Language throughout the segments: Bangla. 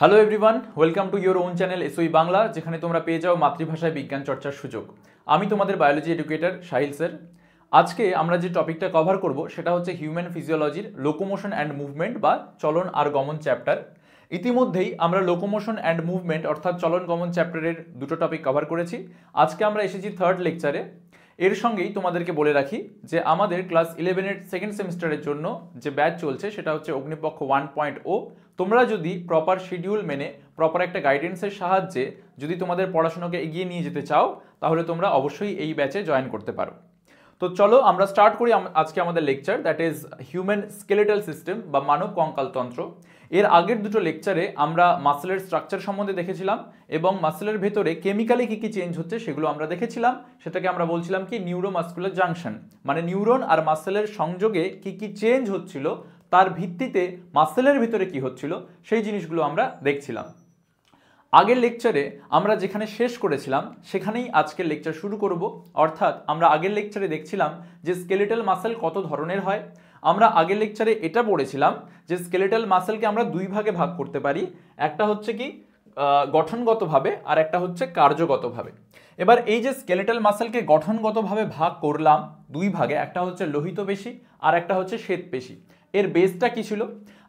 Hello everyone, welcome to your own channel এসওই Bangla, যেখানে তোমরা পেয়ে যাও মাতৃভাষায় বিজ্ঞান চর্চার সুযোগ। আমি তোমাদের বায়োলজি এডুকেটর সাহিল স্যার। আজকে আমরা যে টপিকটা কভার করব সেটা হচ্ছে হিউম্যান ফিজিওলজির লোকোমোশন অ্যান্ড মুভমেন্ট বা চলন আর গমন চ্যাপ্টার। ইতিমধ্যেই আমরা লোকোমোশন অ্যান্ড মুভমেন্ট অর্থাৎ চলন গমন চ্যাপ্টারের দুটো টপিক কভার করেছি। আজকে আমরা এসেছি থার্ড লেকচারে। এর সঙ্গেই তোমাদেরকে বলে রাখি যে আমাদের ক্লাস 11-এর সেকেন্ড সেমিস্টারের জন্য যে ব্যাচ চলছে সেটা হচ্ছে অগ্নিপক্ষ 1.0। তোমরা যদি প্রপার শিডিউল মেনে প্রপার একটা গাইডেন্সের সাহায্যে যদি তোমাদের পড়াশোনাকে এগিয়ে নিয়ে যেতে চাও, তাহলে তোমরা অবশ্যই এই ব্যাচে জয়েন করতে পারো। তো চলো আমরা স্টার্ট করি আজকে আমাদের lecture, that is human skeletal system বা মানব কঙ্কালতন্ত্র। এর আগের দুটো লেকচারে আমরা মাসেলের স্ট্রাকচার সম্বন্ধে দেখেছিলাম এবং মাসেলের ভেতরে কেমিক্যালি কী কী চেঞ্জ হচ্ছে সেগুলো আমরা দেখেছিলাম। সেটাকে আমরা বলছিলাম কি নিউরোমাস্কুলার জাংশন, মানে নিউরন আর মাসেলের সংযোগে কী কী চেঞ্জ হচ্ছিল, তার ভিত্তিতে মাসেলের ভিতরে কি হচ্ছিল সেই জিনিসগুলো আমরা দেখছিলাম। আগের লেকচারে আমরা যেখানে শেষ করেছিলাম সেখানেই আজকের লেকচার শুরু করব। অর্থাৎ আমরা আগের লেকচারে দেখছিলাম যে স্কেলেটাল মাসেল কত ধরনের হয়। আমরা আগের লেকচারে এটা পড়েছিলাম যে স্কেলেটাল মাসেলকে আমরা দুই ভাগে ভাগ করতে পারি, একটা হচ্ছে কি গঠনগতভাবে আর একটা হচ্ছে কার্যগতভাবে। এবার এই যে স্কেলেটাল মাসেলকে গঠনগতভাবে ভাগ করলাম দুই ভাগে, একটা হচ্ছে লোহিত পেশি আর একটা হচ্ছে শ্বেত পেশি। এর বেসটা কি ছিল?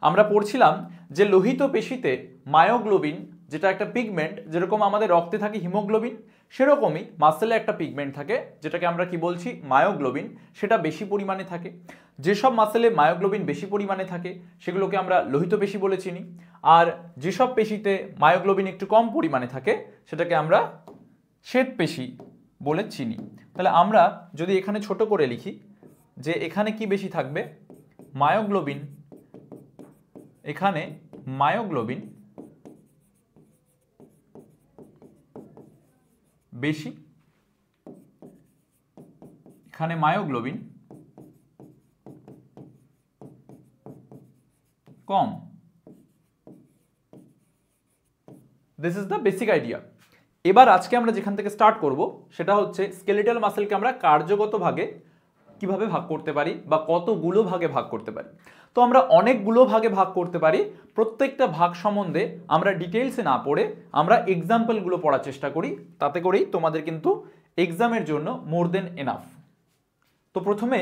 আমরা পড়ছিলাম যে লোহিত পেশিতে মায়োগ্লোবিন, যেটা একটা পিগমেন্ট, যেরকম আমাদের রক্তে থাকে হিমোগ্লোবিন, সেরকমই মাসেলে একটা পিগমেন্ট থাকে যেটাকে আমরা কি বলছি মায়োগ্লোবিন, সেটা বেশি পরিমাণে থাকে। যেসব মাসেলে মায়োগ্লোবিন বেশি পরিমাণে থাকে সেগুলোকে আমরা লোহিত পেশি বলে চিনি, আর যেসব পেশিতে মায়োগ্লোবিন একটু কম পরিমাণে থাকে সেটাকে আমরা শ্বেত পেশি বলে চিনি। তাহলে আমরা যদি এখানে ছোট করে লিখি যে এখানে কি বেশি থাকবে, মায়োগ্লোবিন, এখানে মায়োগ্লোবিন বেশি, এখানে myoglobin com. This is the basic idea. এবার আজকে আমরা যেখান থেকে স্টার্ট করব সেটা হচ্ছে স্কেলেটাল মাসেলকে আমরা কার্যগত ভাগে কিভাবে ভাগ করতে পারি বা কতগুলো ভাগে ভাগ করতে পারি। তো আমরা অনেকগুলো ভাগে ভাগ করতে পারি। প্রত্যেকটা ভাগ সম্বন্ধে আমরা ডিটেলসে না পড়ে আমরা এক্সাম্পলগুলো পড়ার চেষ্টা করি, তাতে করেই তোমাদের কিন্তু এক্সামের জন্য মোর দেন এনাফ। তো প্রথমে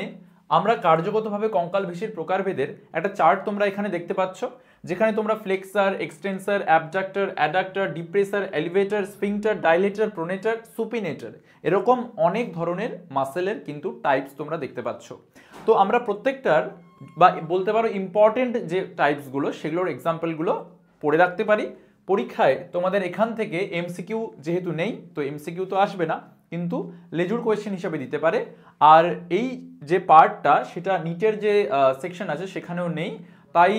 আমরা কার্যগতভাবে কঙ্কাল পেশির প্রকারভেদের একটা চার্ট তোমরা এখানে দেখতে পাচ্ছ, যেখানে তোমরা flexor, extensor, abductor, adductor, depressor, elevator, sphincter, dilator, pronator, supinator, এরকম অনেক ধরনের মাসেলের কিন্তু টাইপস তোমরা দেখতে পাচ্ছ। তো আমরা প্রত্যেকটার বা বলতে পারো ইম্পর্টেন্ট যে টাইপসগুলো সেগুলোর এক্সাম্পলগুলো পড়ে রাখতে পারি। পরীক্ষায় তোমাদের এখান থেকে এমসিকিউ যেহেতু নেই, তো এমসিকিউ তো আসবে না, কিন্তু লেজুর কোয়েশ্চেন হিসাবে দিতে পারে। আর এই যে পার্টটা সেটা নিটের যে সেকশন আছে সেখানেও নেই, তাই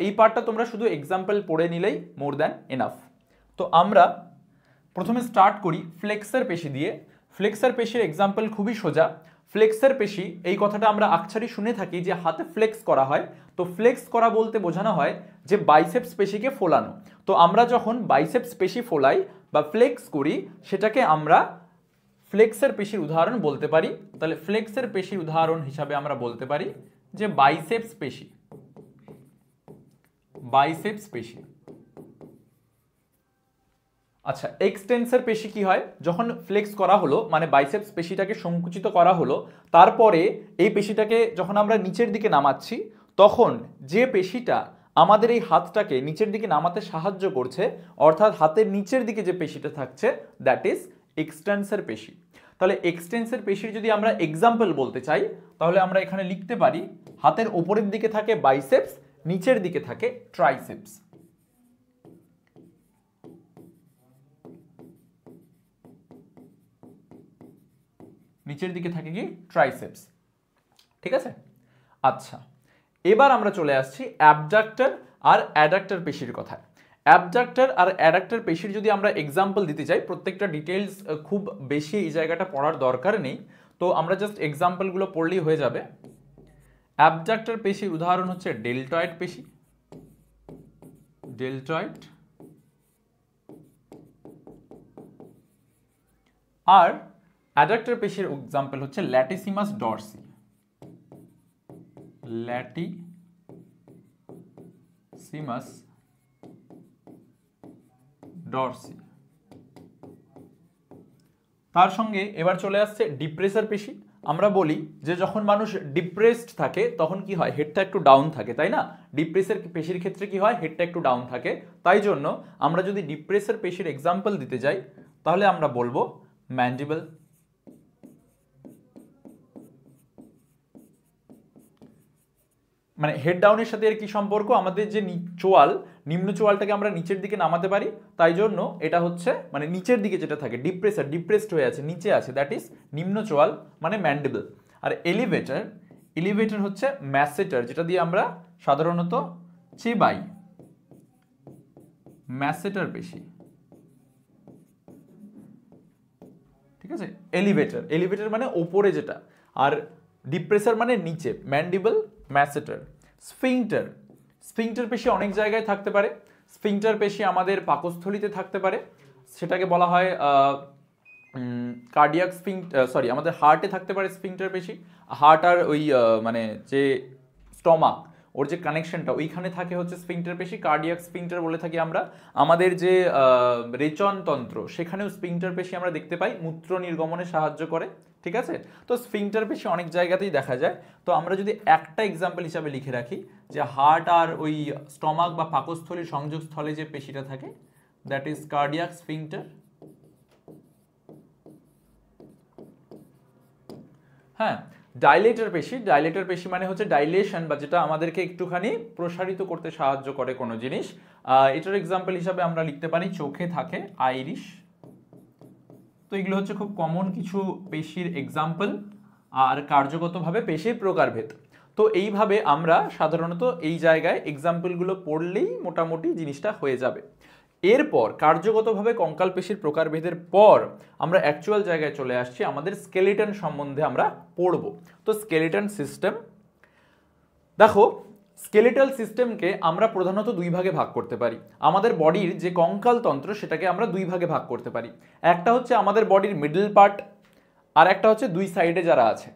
এই পার্টটা তোমরা শুধু এক্সাম্পল পড়ে নিলেই মোর দ্যান এনাফ। তো আমরা প্রথমে স্টার্ট করি ফ্লেক্সার পেশি দিয়ে। ফ্লেক্সার পেশির এক্সাম্পল খুবই সোজা। ফ্লেক্সার পেশি এই কথাটা আমরা আকছারি শুনে থাকি যে হাতে ফ্লেক্স করা হয়। তো ফ্লেক্স করা বলতে বোঝানো হয় যে বাইসেপস পেশিকে ফোলানো। তো আমরা যখন বাইসেপস পেশি ফোলাই বা ফ্লেক্স করি সেটাকে আমরা ফ্লেক্সের পেশির উদাহরণ বলতে পারি। তাহলে ফ্লেক্সের পেশির উদাহরণ হিসাবে আমরা বলতে পারি যে বাইসেপস পেশি, বাইসেপস পেশি। আচ্ছা, এক্সটেন্সর পেশি কি হয়? যখন ফ্লেক্স করা হলো মানে বাইসেপস পেশিটাকে সংকুচিত করা হলো, তারপরে এই পেশিটাকে যখন আমরা নিচের দিকে নামাচ্ছি, তখন যে পেশিটা আমাদের এই হাতটাকে নিচের দিকে নামাতে সাহায্য করছে, অর্থাৎ হাতের নিচের দিকে যে পেশিটা থাকছে, দ্যাট ইজ এক্সটেন্সর পেশি। তাহলে এক্সটেন্সর পেশির যদি আমরা এক্সাম্পল বলতে চাই, তাহলে আমরা এখানে লিখতে পারি হাতের ওপরের দিকে থাকে বাইসেপস, নিচের দিকে থাকে ট্রাইসেপস। নিচের দিকে থাকে কি ট্রাইসেপস, ঠিক আছে? আচ্ছা, এবার আমরা চলে আসছি অ্যাবডাক্টর আর অ্যাডাক্টর পেশির কথায়। অ্যাবডাক্টর আর অ্যাডাক্টর পেশির যদি আমরা এক্সাম্পল দিতে চাই, প্রত্যেকটা ডিটেলস খুব বেশি এই জায়গাটা পড়ার দরকার নেই, তো আমরা জাস্ট এক্সাম্পলগুলো পড়লেই হয়ে যাবে। অ্যাবডাক্টর পেশির উদাহরণ হচ্ছে ডেলটয়েড পেশি, ডেলটয়েড, আর অ্যাডাক্টর পেশির এক্সাম্পল হচ্ছে ল্যাটিসিমাস ডরসি, ল্যাটিসিমাস ডরসি। তার সঙ্গে এবার চলে আসছে ডিপ্রেসার পেশি। আমরা বলি যে যখন মানুষ ডিপ্রেসড থাকে তখন কি হয়, হেডটা একটু ডাউন থাকে, তাই না? ডিপ্রেসের পেশির ক্ষেত্রে কি হয়, হেডটা একটু ডাউন থাকে। তাই জন্য আমরা যদি ডিপ্রেসের পেশির এক্সাম্পল দিতে যাই তাহলে আমরা বলবো ম্যান্ডিবল। মানে হেড ডাউনের সাথে এর কি সম্পর্ক, আমাদের যে চোয়াল, নিম্ন চোয়ালটাকে আমরা নিচের দিকে নামাতে পারি, তাই জন্য এটা হচ্ছে মানে নিচের দিকে যেটা থাকে ডিপ্রেসার, ডিপ্রেসড হয়ে আছে, নিচে আছে, দ্যাট ইজ নিম্ন চোয়াল মানে ম্যান্ডিবল। আর এলিভেটর, এলিভেটর হচ্ছে ম্যাসেটার, যেটা দিয়ে আমরা সাধারণত চিবাই, ম্যাসেটার পেশি, ঠিক আছে? এলিভেটর, এলিভেটর মানে ওপরে যেটা, আর ডিপ্রেসার মানে নিচে, ম্যান্ডিবল, ম্যাসেটার। স্ফিংটার, স্ফিংটার পেশি অনেক জায়গায় থাকতে পারে। স্ফিংটার পেশি আমাদের পাকস্থলীতে থাকতে পারে, সেটাকে বলা হয় কার্ডিয়াক সরি আমাদের হার্টে থাকতে পারে স্ফিংটার পেশি। হার্ট আর ওই মানে যে স্টমাক, ওর যে কানেকশনটা ওইখানে থাকে হচ্ছে স্ফিংটার পেশি, কার্ডিয়াক স্ফিংটার বলে থাকি আমরা। আমাদের যে রেচনতন্ত্র সেখানেও স্ফিংটার পেশি আমরা দেখতে পাই, মূত্র নির্গমনে সাহায্য করে, ঠিক আছে? তো স্ফিংটার পেশি অনেক জায়গাতেই দেখা যায়। তো আমরা যদি একটা এক্সাম্পল হিসাবে লিখে রাখি যে হার্ট আর ওই স্টমাক বা পাকস্থলীর সংযোগস্থলে যে পেশিটা থাকে, দ্যাট ইজ কার্ডিয়াক স্ফিংটার। হ্যাঁ, ডাইলেটর পেশি, ডাইলেটর পেশি মানে হচ্ছে ডাইলেশন, বা যেটা আমাদেরকে একটুখানি প্রসারিত করতে সাহায্য করে কোনো জিনিস। এটার এক্সাম্পল হিসাবে আমরা লিখতে পারি চোখে থাকে আইরিশ। তো এগুলো হচ্ছে খুব কমন কিছু পেশির এক্সাম্পল, আর কার্যগতভাবে পেশির প্রকারভেদ। তো এইভাবে আমরা সাধারণত এই জায়গায় এক্সাম্পলগুলো পড়লেই মোটামুটি জিনিসটা হয়ে যাবে। এরপর কার্যগতভাবে কঙ্কাল পেশির প্রকারভেদের পর আমরা অ্যাকচুয়াল জায়গায় চলে আসছি, আমাদের স্কেলিটন সম্বন্ধে আমরা পড়ব। তো স্কেলিটন সিস্টেম, দেখো স্কেলিটাল সিস্টেমকে আমরা প্রধানত দুই ভাগে ভাগ করতে পারি। আমাদের বডির যে কঙ্কাল তন্ত্র সেটাকে আমরা দুই ভাগে ভাগ করতে পারি। একটা হচ্ছে আমাদের বডির মিডল পার্ট, আর একটা হচ্ছে দুই সাইডে যারা আছে।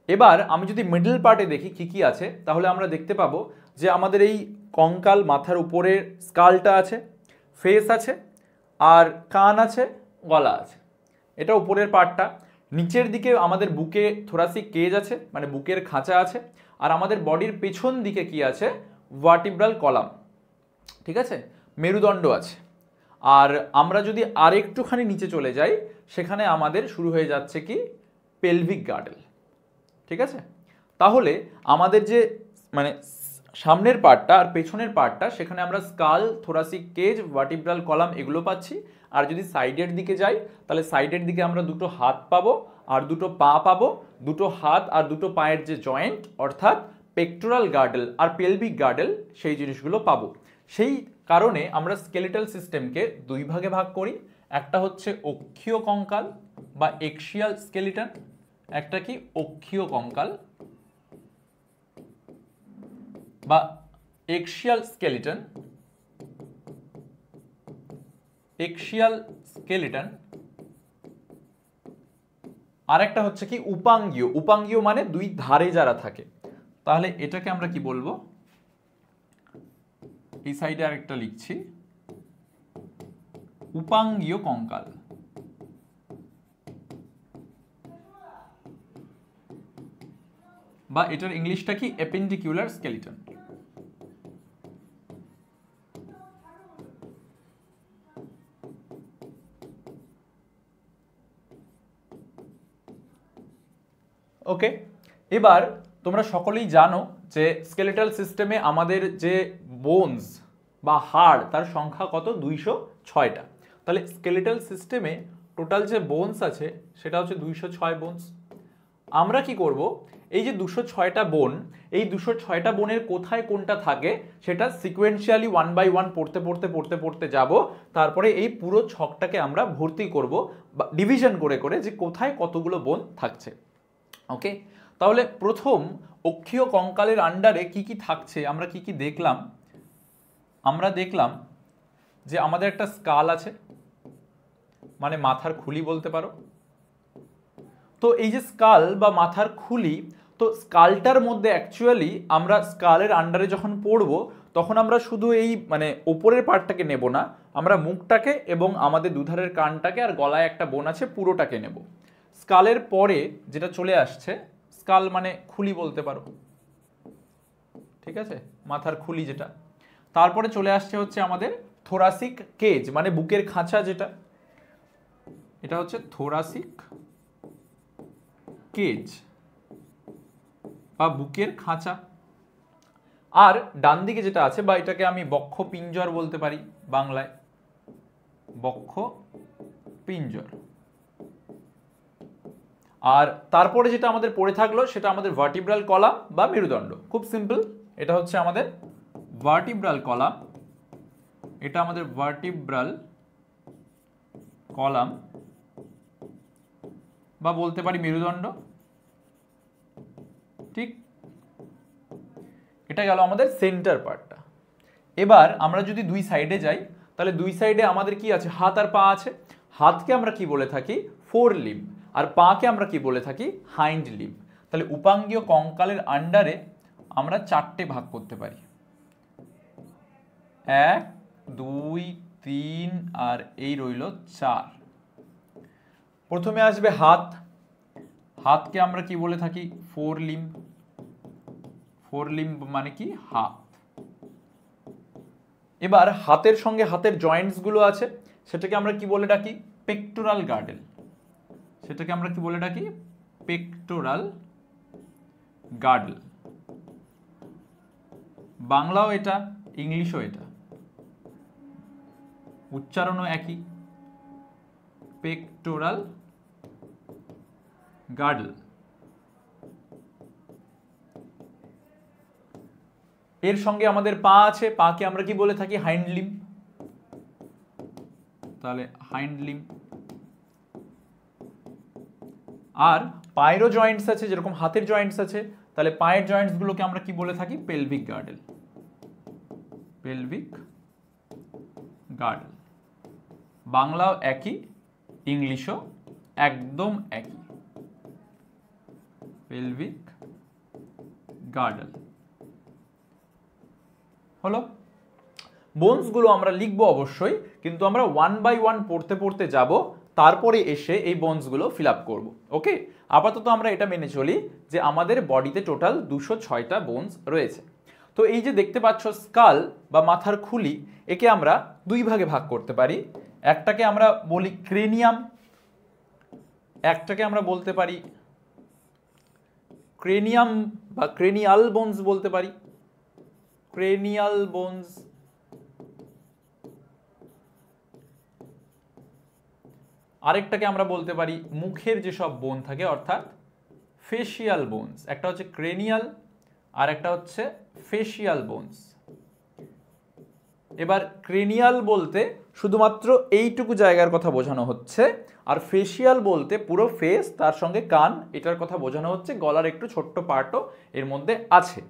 এবার আমি যদি মিডল পার্টে দেখি কি কি আছে, তাহলে আমরা দেখতে পাবো যে আমাদের এই কঙ্কাল মাথার উপরে স্কালটা আছে, ফেস আছে, আর কান আছে, গলা আছে, এটা উপরের পার্টটা। নিচের দিকে আমাদের বুকে থোরাসিক কেজ আছে, মানে বুকের খাঁচা আছে, আর আমাদের বডির পেছন দিকে কি আছে, ভার্টিব্রাল কলাম, ঠিক আছে, মেরুদণ্ড আছে। আর আমরা যদি আরেকটুখানি নিচে চলে যাই, সেখানে আমাদের শুরু হয়ে যাচ্ছে কি, পেলভিক গার্ডেল, ঠিক আছে? তাহলে আমাদের যে মানে সামনের পার্টটা আর পেছনের পার্টটা, সেখানে আমরা skull, thoracic cage, vertebral column এগুলো পাচ্ছি। আর যদি সাইডের দিকে যাই, তাহলে সাইডের দিকে আমরা দুটো হাত পাবো আর দুটো পা পাবো। দুটো হাত আর দুটো পায়ের যে জয়েন্ট, অর্থাৎ পেক্টোরাল গার্ডেল আর পেলভিক গার্ডেল, সেই জিনিসগুলো পাবো। সেই কারণে আমরা স্কেলিটাল সিস্টেমকে দুই ভাগে ভাগ করি। একটা হচ্ছে অক্ষীয় কঙ্কাল বা এক্সিয়াল স্কেলিটন, একটা কি অক্ষীয় কঙ্কাল বা এক্সিয়াল স্কেলিটন, এক্সিয়াল স্কেলিটন। আরেকটা হচ্ছে কি উপাঙ্গীয়, উপাঙ্গীয় মানে দুই ধারে যারা থাকে। তাহলে এটাকে আমরা কি বলবো, এই সাইডে আরেকটা লিখছি, উপাঙ্গীয় কঙ্কাল। বা এটার ইংলিশটা কি, অ্যাপেন্ডিকুলার স্কেলিটন। ওকে, এবার তোমরা সকলেই জানো যে স্কেলেটাল সিস্টেমে আমাদের যে বোনস বা হাড়, তার সংখ্যা কত, 206টা। তাহলে স্কেলেটাল সিস্টেমে টোটাল যে বোনস আছে সেটা হচ্ছে 206 বোনস। আমরা কি করব, এই যে 206টা বোন, এই 206টা বোনের কোথায় কোনটা থাকে সেটা সিকোয়েন্সিয়ালি 1 বাই 1 পড়তে পড়তে পড়তে পড়তে যাব। তারপরে এই পুরো ছকটাকে আমরা ভর্তি করব বা ডিভিশন করে করে যে কোথায় কতগুলো বোন থাকছে। ওকে, তাহলে প্রথম অক্ষীয় কঙ্কালের আন্ডারে কি কি থাকছে, আমরা কি কি দেখলাম। আমরা দেখলাম যে আমাদের একটা স্কাল আছে, মানে মাথার খুলি বলতে পারো। তো এই যে স্কাল বা মাথার খুলি, তো স্কালটার মধ্যে অ্যাকচুয়ালি আমরা স্কালের আন্ডারে যখন পড়বো তখন আমরা শুধু এই মানে ওপরের পার্টটাকে নেব না, আমরা মুখটাকে এবং আমাদের দুধারের কানটাকে আর গলায় একটা বোন আছে পুরোটাকে নেব। স্কালের পরে যেটা চলে আসছে, স্কাল মানে খুলি বলতে পারো, ঠিক আছে, মাথার খুলি যেটা। তারপরে চলে আসছে হচ্ছে আমাদের থোরাসিক কেজ, মানে বুকের খাঁচা যেটা, এটা হচ্ছে থোরাসিক কেজ বা বুকের খাঁচা। আর ডান দিকে যেটা আছে, বা এটাকে আমি বক্ষ পিঞ্জর বলতে পারি বাংলায়, বক্ষ পিঞ্জর। আর তারপরে যেটা আমাদের পড়ে থাকলো সেটা আমাদের ভার্টিব্রাল কলাম বা মেরুদণ্ড। খুব সিম্পল, এটা হচ্ছে আমাদের ভার্টিব্রাল কলাম, এটা আমাদের ভার্টিব্রাল কলাম বা বলতে পারি মেরুদণ্ড, ঠিক। এটা গেল আমাদের সেন্টার পার্টটা। এবার আমরা যদি দুই সাইডে যাই, তাহলে দুই সাইডে আমাদের কি আছে, হাত আর পা আছে। হাতকে আমরা কি বলে থাকি, ফোর লিম্ব, আর পাকে আমরা কি বলে থাকি, হাইন্ড লিম্ব। তাহলে উপাঙ্গীয় কঙ্কালের আন্ডারে আমরা চারটে ভাগ করতে পারি, 1 2 3 আর এই রইল 4। প্রথমে আসবে হাত, হাতকে আমরা কি বলে থাকি, ফোর লিম্ব। ফোর লিম্ব মানে কি, হাত। এবার হাতের সঙ্গে হাতের জয়েন্টস গুলো আছে, সেটাকে আমরা কি বলে ডাকি, পেক্টোরাল গার্ডেল। সেটাকে আমরা কি বলে ডাকি, পেক্টোরাল গার্ডেল। বাংলাও এটা, ইংলিশও এটা, উচ্চারণও একই, পেক্টোরাল গার্ডেল। এর সঙ্গে আমাদের পা আছে, পাকে আমরা কি বলে থাকি, হাইন্ড লিম্ব। তাহলে হাইন্ড লিম্ব। আর পায়েরও জয়েন্টস আছে, যেরকম হাতের জয়েন্টস আছে, তাহলে পায়ের জয়েন্টস গুলোকে আমরা কি বলে থাকি, পেলভিক গার্ডেল। Pelvic girdle. বাংলাও একই, ইংলিশও একদম একই, পেলভিক গার্ডেল। হলো। বোনসগুলো আমরা লিখবো অবশ্যই, কিন্তু আমরা 1 বাই 1 পড়তে পড়তে যাব, তারপরে এসে এই বোনসগুলো ফিল আপ করবো। ওকে, আপাতত আমরা এটা মেনে চলি যে আমাদের বডিতে টোটাল 206টা বোনস রয়েছে। তো এই যে দেখতে পাচ্ছ স্কাল বা মাথার খুলি, একে আমরা দুই ভাগে ভাগ করতে পারি। একটাকে আমরা বলি ক্রেনিয়াম, একটাকে আমরা বলতে পারি ক্রেনিয়াম বা ক্রেনিয়াল বোনস বলতে পারি, ক্রেনিয়াল বোনস। আরেকটাকে আমরা বলতে পারি মুখের যেসব বোন থাকে, অর্থাৎ ফেসিয়াল বোনস। একটা হচ্ছে ক্রেনিয়াল আর একটা হচ্ছে ফেসিয়াল বোনস। এবার ক্রেনিয়াল বলতে শুধুমাত্র এইটুকু জায়গার কথা বোঝানো হচ্ছে, আর ফেসিয়াল বলতে পুরো ফেস, তার সঙ্গে কান, এটার কথা বোঝানো হচ্ছে। গলার একটু ছোট্ট পার্টও এর মধ্যে আছে।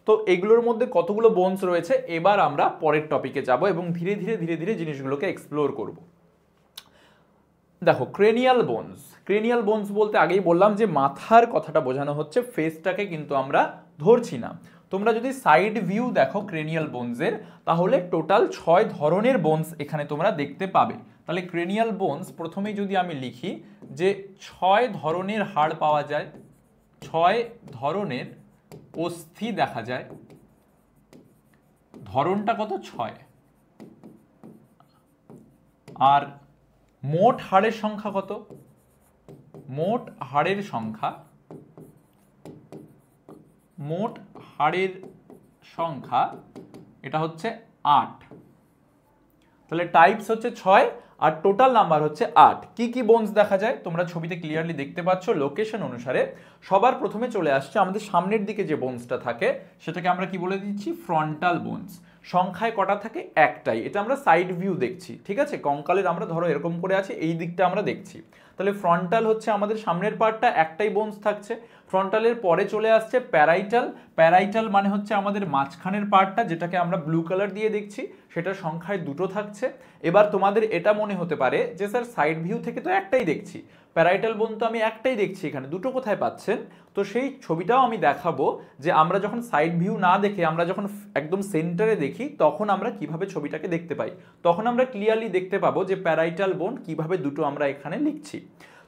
তো এগুলোর মধ্যে কতগুলো বোনস রয়েছে, এবার আমরা পরের টপিকে যাব এবং ধীরে ধীরে ধীরে ধীরে জিনিসগুলোকে এক্সপ্লোর করব। দেখো, ক্রেনিয়াল বোনস। ক্রেনিয়াল বোনস বলতে আগেই বললাম যে মাথার কথাটা বোঝানো হচ্ছে, ফেসটাকে কিন্তু আমরা ধরছি না। তোমরা যদি সাইড ভিউ দেখো ক্রেনিয়াল বোনসের, তাহলে টোটাল 6 ধরনের বোনস এখানে তোমরা দেখতে পাবে। তাহলে ক্রেনিয়াল বোনস প্রথমেই যদি আমি লিখি যে 6 ধরনের হাড় পাওয়া যায়, 6 ধরনের অস্থি দেখা যায়। ধরনটা কত, 6। আর মোট হাড়ের সংখ্যা কত, মোট হাড়ের সংখ্যা, মোট হাড়ের সংখ্যা এটা হচ্ছে 8। তাহলে টাইপস হচ্ছে 6 আর টোটাল নাম্বার হচ্ছে 8। কি কি বোনস দেখা যায় তোমরা ছবিতে ক্লিয়ারলি দেখতে পাচ্ছ লোকেশন অনুসারে। সবার প্রথমে চলে আসছে আমাদের সামনের দিকে যে বোনসটা থাকে, সেটাকে আমরা কি বলে দিচ্ছি, ফ্রন্টাল বোনস। সংখ্যায় কটা থাকে, একটাই। এটা আমরা সাইড ভিউ দেখছি, ঠিক আছে। কঙ্কালের আমরা ধরো এরকম করে আছে, এই দিকটা আমরা দেখছি। তাহলে ফ্রন্টাল হচ্ছে আমাদের সামনের পার্টটা, একটাই বোনস থাকছে। ফ্রন্টালের পরে চলে আসছে প্যারাইটাল। প্যারাইটাল মানে হচ্ছে আমাদের মাঝখানের পার্টটা, যেটাকে আমরা ব্লু কালার দিয়ে দেখছি, সেটা সংখ্যায় দুটো থাকছে। এবার তোমাদের এটা মনে হতে পারে যে স্যার সাইড ভিউ থেকে তো একটাই দেখছি, প্যারাইটাল বোন তো আমি একটাই দেখছি, এখানে দুটো কোথায় পাচ্ছেন? তো সেই ছবিটাও আমি দেখাবো যে আমরা যখন সাইড ভিউ না দেখে আমরা যখন একদম সেন্টারে দেখি তখন আমরা কিভাবে ছবিটাকে দেখতে পাই, তখন আমরা ক্লিয়ারলি দেখতে পাবো যে প্যারাইটাল বোন কিভাবে দুটো আমরা এখানে লিখছি।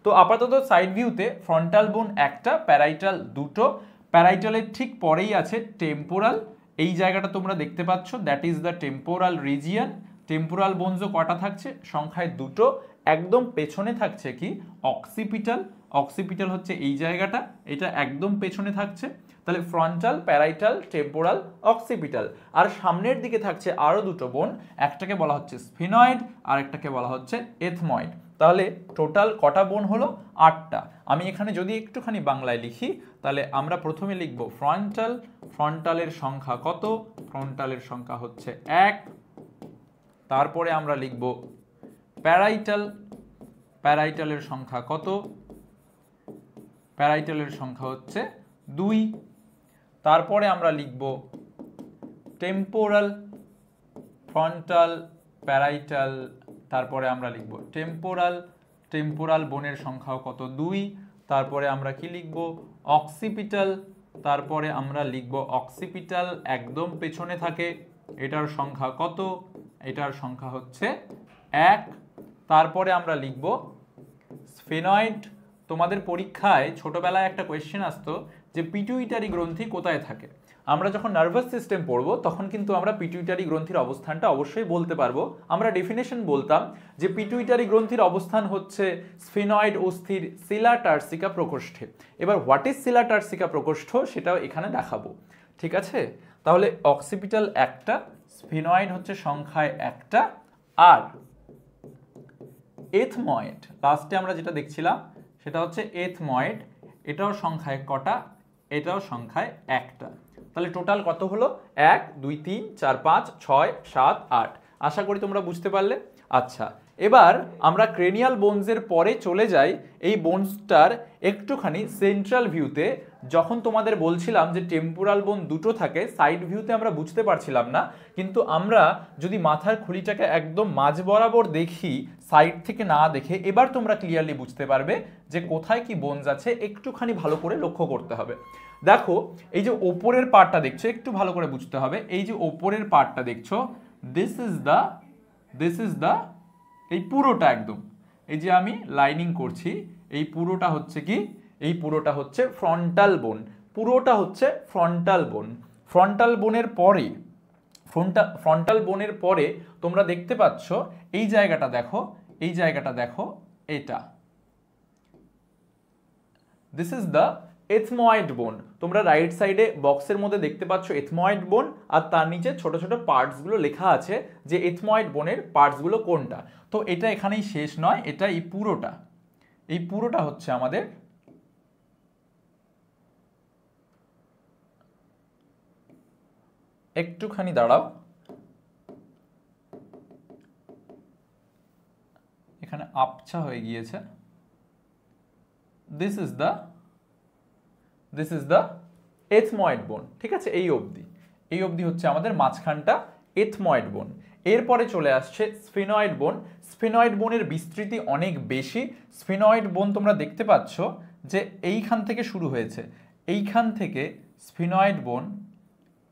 তো আপাতত সাইড ভিউতে ফ্রন্টাল বোন একটা, প্যারাইটাল দুটো। প্যারাইটালের ঠিক পরেই আছে টেম্পোরাল, এই জায়গাটা তোমরা দেখতে পাচ্ছ, that is the temporal region. Temporal বোনসও কটা থাকছে? সংখ্যায় দুটো। একদম পেছনে থাকছে কি? অক্সিপিটাল। অক্সিপিটাল হচ্ছে এই জায়গাটা, এটা একদম পেছনে থাকছে। তাহলে ফ্রন্টাল, প্যারাইটাল, টেম্পোরাল, অক্সিপিটাল। আর সামনের দিকে থাকছে আরও দুটো বোন, একটাকে বলা হচ্ছে স্ফিনয়েড আর একটাকে বলা হচ্ছে এথময়েড। তাহলে টোটাল কটা বোন হলো? 8টা। আমি এখানে যদি একটুখানি বাংলায় লিখি তাহলে আমরা প্রথমে লিখব ফ্রন্টাল। ফ্রন্টালের সংখ্যা কত? ফ্রন্টালের সংখ্যা হচ্ছে 1। তারপরে আমরা লিখব প্যারাইটাল। প্যারাইটালের সংখ্যা কত? প্যারাইটালের সংখ্যা হচ্ছে 2। তারপরে আমরা লিখব টেম্পোরাল। ফ্রন্টাল, প্যারাইটাল, তারপরে আমরা লিখব টেম্পোরাল। টেম্পোরাল বোনের সংখ্যাও কত? 2। তারপরে আমরা কি লিখব? অক্সিপিটাল। তারপরে আমরা লিখব অক্সিপিটাল একদম পেছনে থাকে, এটার সংখ্যা কত? এটার সংখ্যা হচ্ছে 1। তারপরে আমরা লিখব স্ফিনয়েড। তোমাদের পরীক্ষায় ছোটবেলায় একটা কোয়েশ্চেন আসতো যে পিটুইটারি গ্রন্থি কোথায় থাকে। আমরা যখন নার্ভাস সিস্টেম পড়বো তখন কিন্তু আমরা পিটুইটারি গ্রন্থির অবস্থানটা অবশ্যই বলতে পারবো। আমরা ডেফিনেশন বলতাম যে পিটুইটারি গ্রন্থির অবস্থান হচ্ছে স্ফিনয়েড অস্থির সিলা টার্সিকা প্রকোষ্ঠে। এবার হোয়াট ইজ সিলা টার্সিকা প্রকোষ্ঠ সেটাও এখানে দেখাবো, ঠিক আছে? তাহলে অক্সিপিটাল একটা, স্ফিনয়েড হচ্ছে সংখ্যায় একটা, আর এথময়েড লাস্টে আমরা যেটা দেখছিলাম সেটা হচ্ছে এথময়েড, এটাও সংখ্যায় কটা? এটাও সংখ্যায় একটা। তাহলে টোটাল কত হলো? 1 2 3 4 5 6 7 8। আশা করি তোমরা বুঝতে পারলে। আচ্ছা, এবার আমরা ক্রেনিয়াল বোনসের পরে চলে যাই এই বোনসটার একটুখানি সেন্ট্রাল ভিউতে। যখন তোমাদের বলছিলাম যে টেম্পোরাল বোন দুটো থাকে, সাইড ভিউতে আমরা বুঝতে পারছিলাম না, কিন্তু আমরা যদি মাথার খুলিটাকে একদম মাঝ বরাবর দেখি সাইড থেকে না দেখে, এবার তোমরা ক্লিয়ারলি বুঝতে পারবে যে কোথায় কি বোনস আছে। একটুখানি ভালো করে লক্ষ্য করতে হবে। দেখো এই যে ওপরের পার্টটা দেখছো, একটু ভালো করে বুঝতে হবে। এই যে ওপরের পার্টটা দেখছো, দিস ইজ দ্য এই পুরোটা একদম, এই যে আমি লাইনিং করছি, এই পুরোটা হচ্ছে কি? এই পুরোটা হচ্ছে ফ্রন্টাল বোন। পুরোটা হচ্ছে ফ্রন্টাল বোন। ফ্রন্টাল বোনের পরে ফ্রন্টাল বোনের পরে তোমরা দেখতে পাচ্ছ এই জায়গাটা দেখো, এই জায়গাটা দেখো, এটা দিস ইজ দ্য এথময়েড বোন। তোমরা রাইট সাইডে বক্সের মধ্যে দেখতে পাচ্ছ এথময়েড বোন, আর তার নিচে ছোট ছোট পার্টসগুলো লেখা আছে যে এথময়েড বোনের পার্টসগুলো কোনটা। তো এটা এখানেই শেষ নয়, এটা এই পুরোটা হচ্ছে আমাদের একটুখানি দাঁড়াও, এখানে আবছা হয়ে গিয়েছে। দিস ইজ দ্য এথময়েড বোন, ঠিক আছে? এই অবধি হচ্ছে আমাদের মাঝখানটা এথময়েড বোন। এরপরে চলে আসছে স্ফিনয়েড বোন। স্ফিনয়েড বোনের বিস্তৃতি অনেক বেশি। স্ফিনয়েড বোন তোমরা দেখতে পাচ্ছ যে এইখান থেকে শুরু হয়েছে, এইখান থেকে স্ফিনয়েড বোন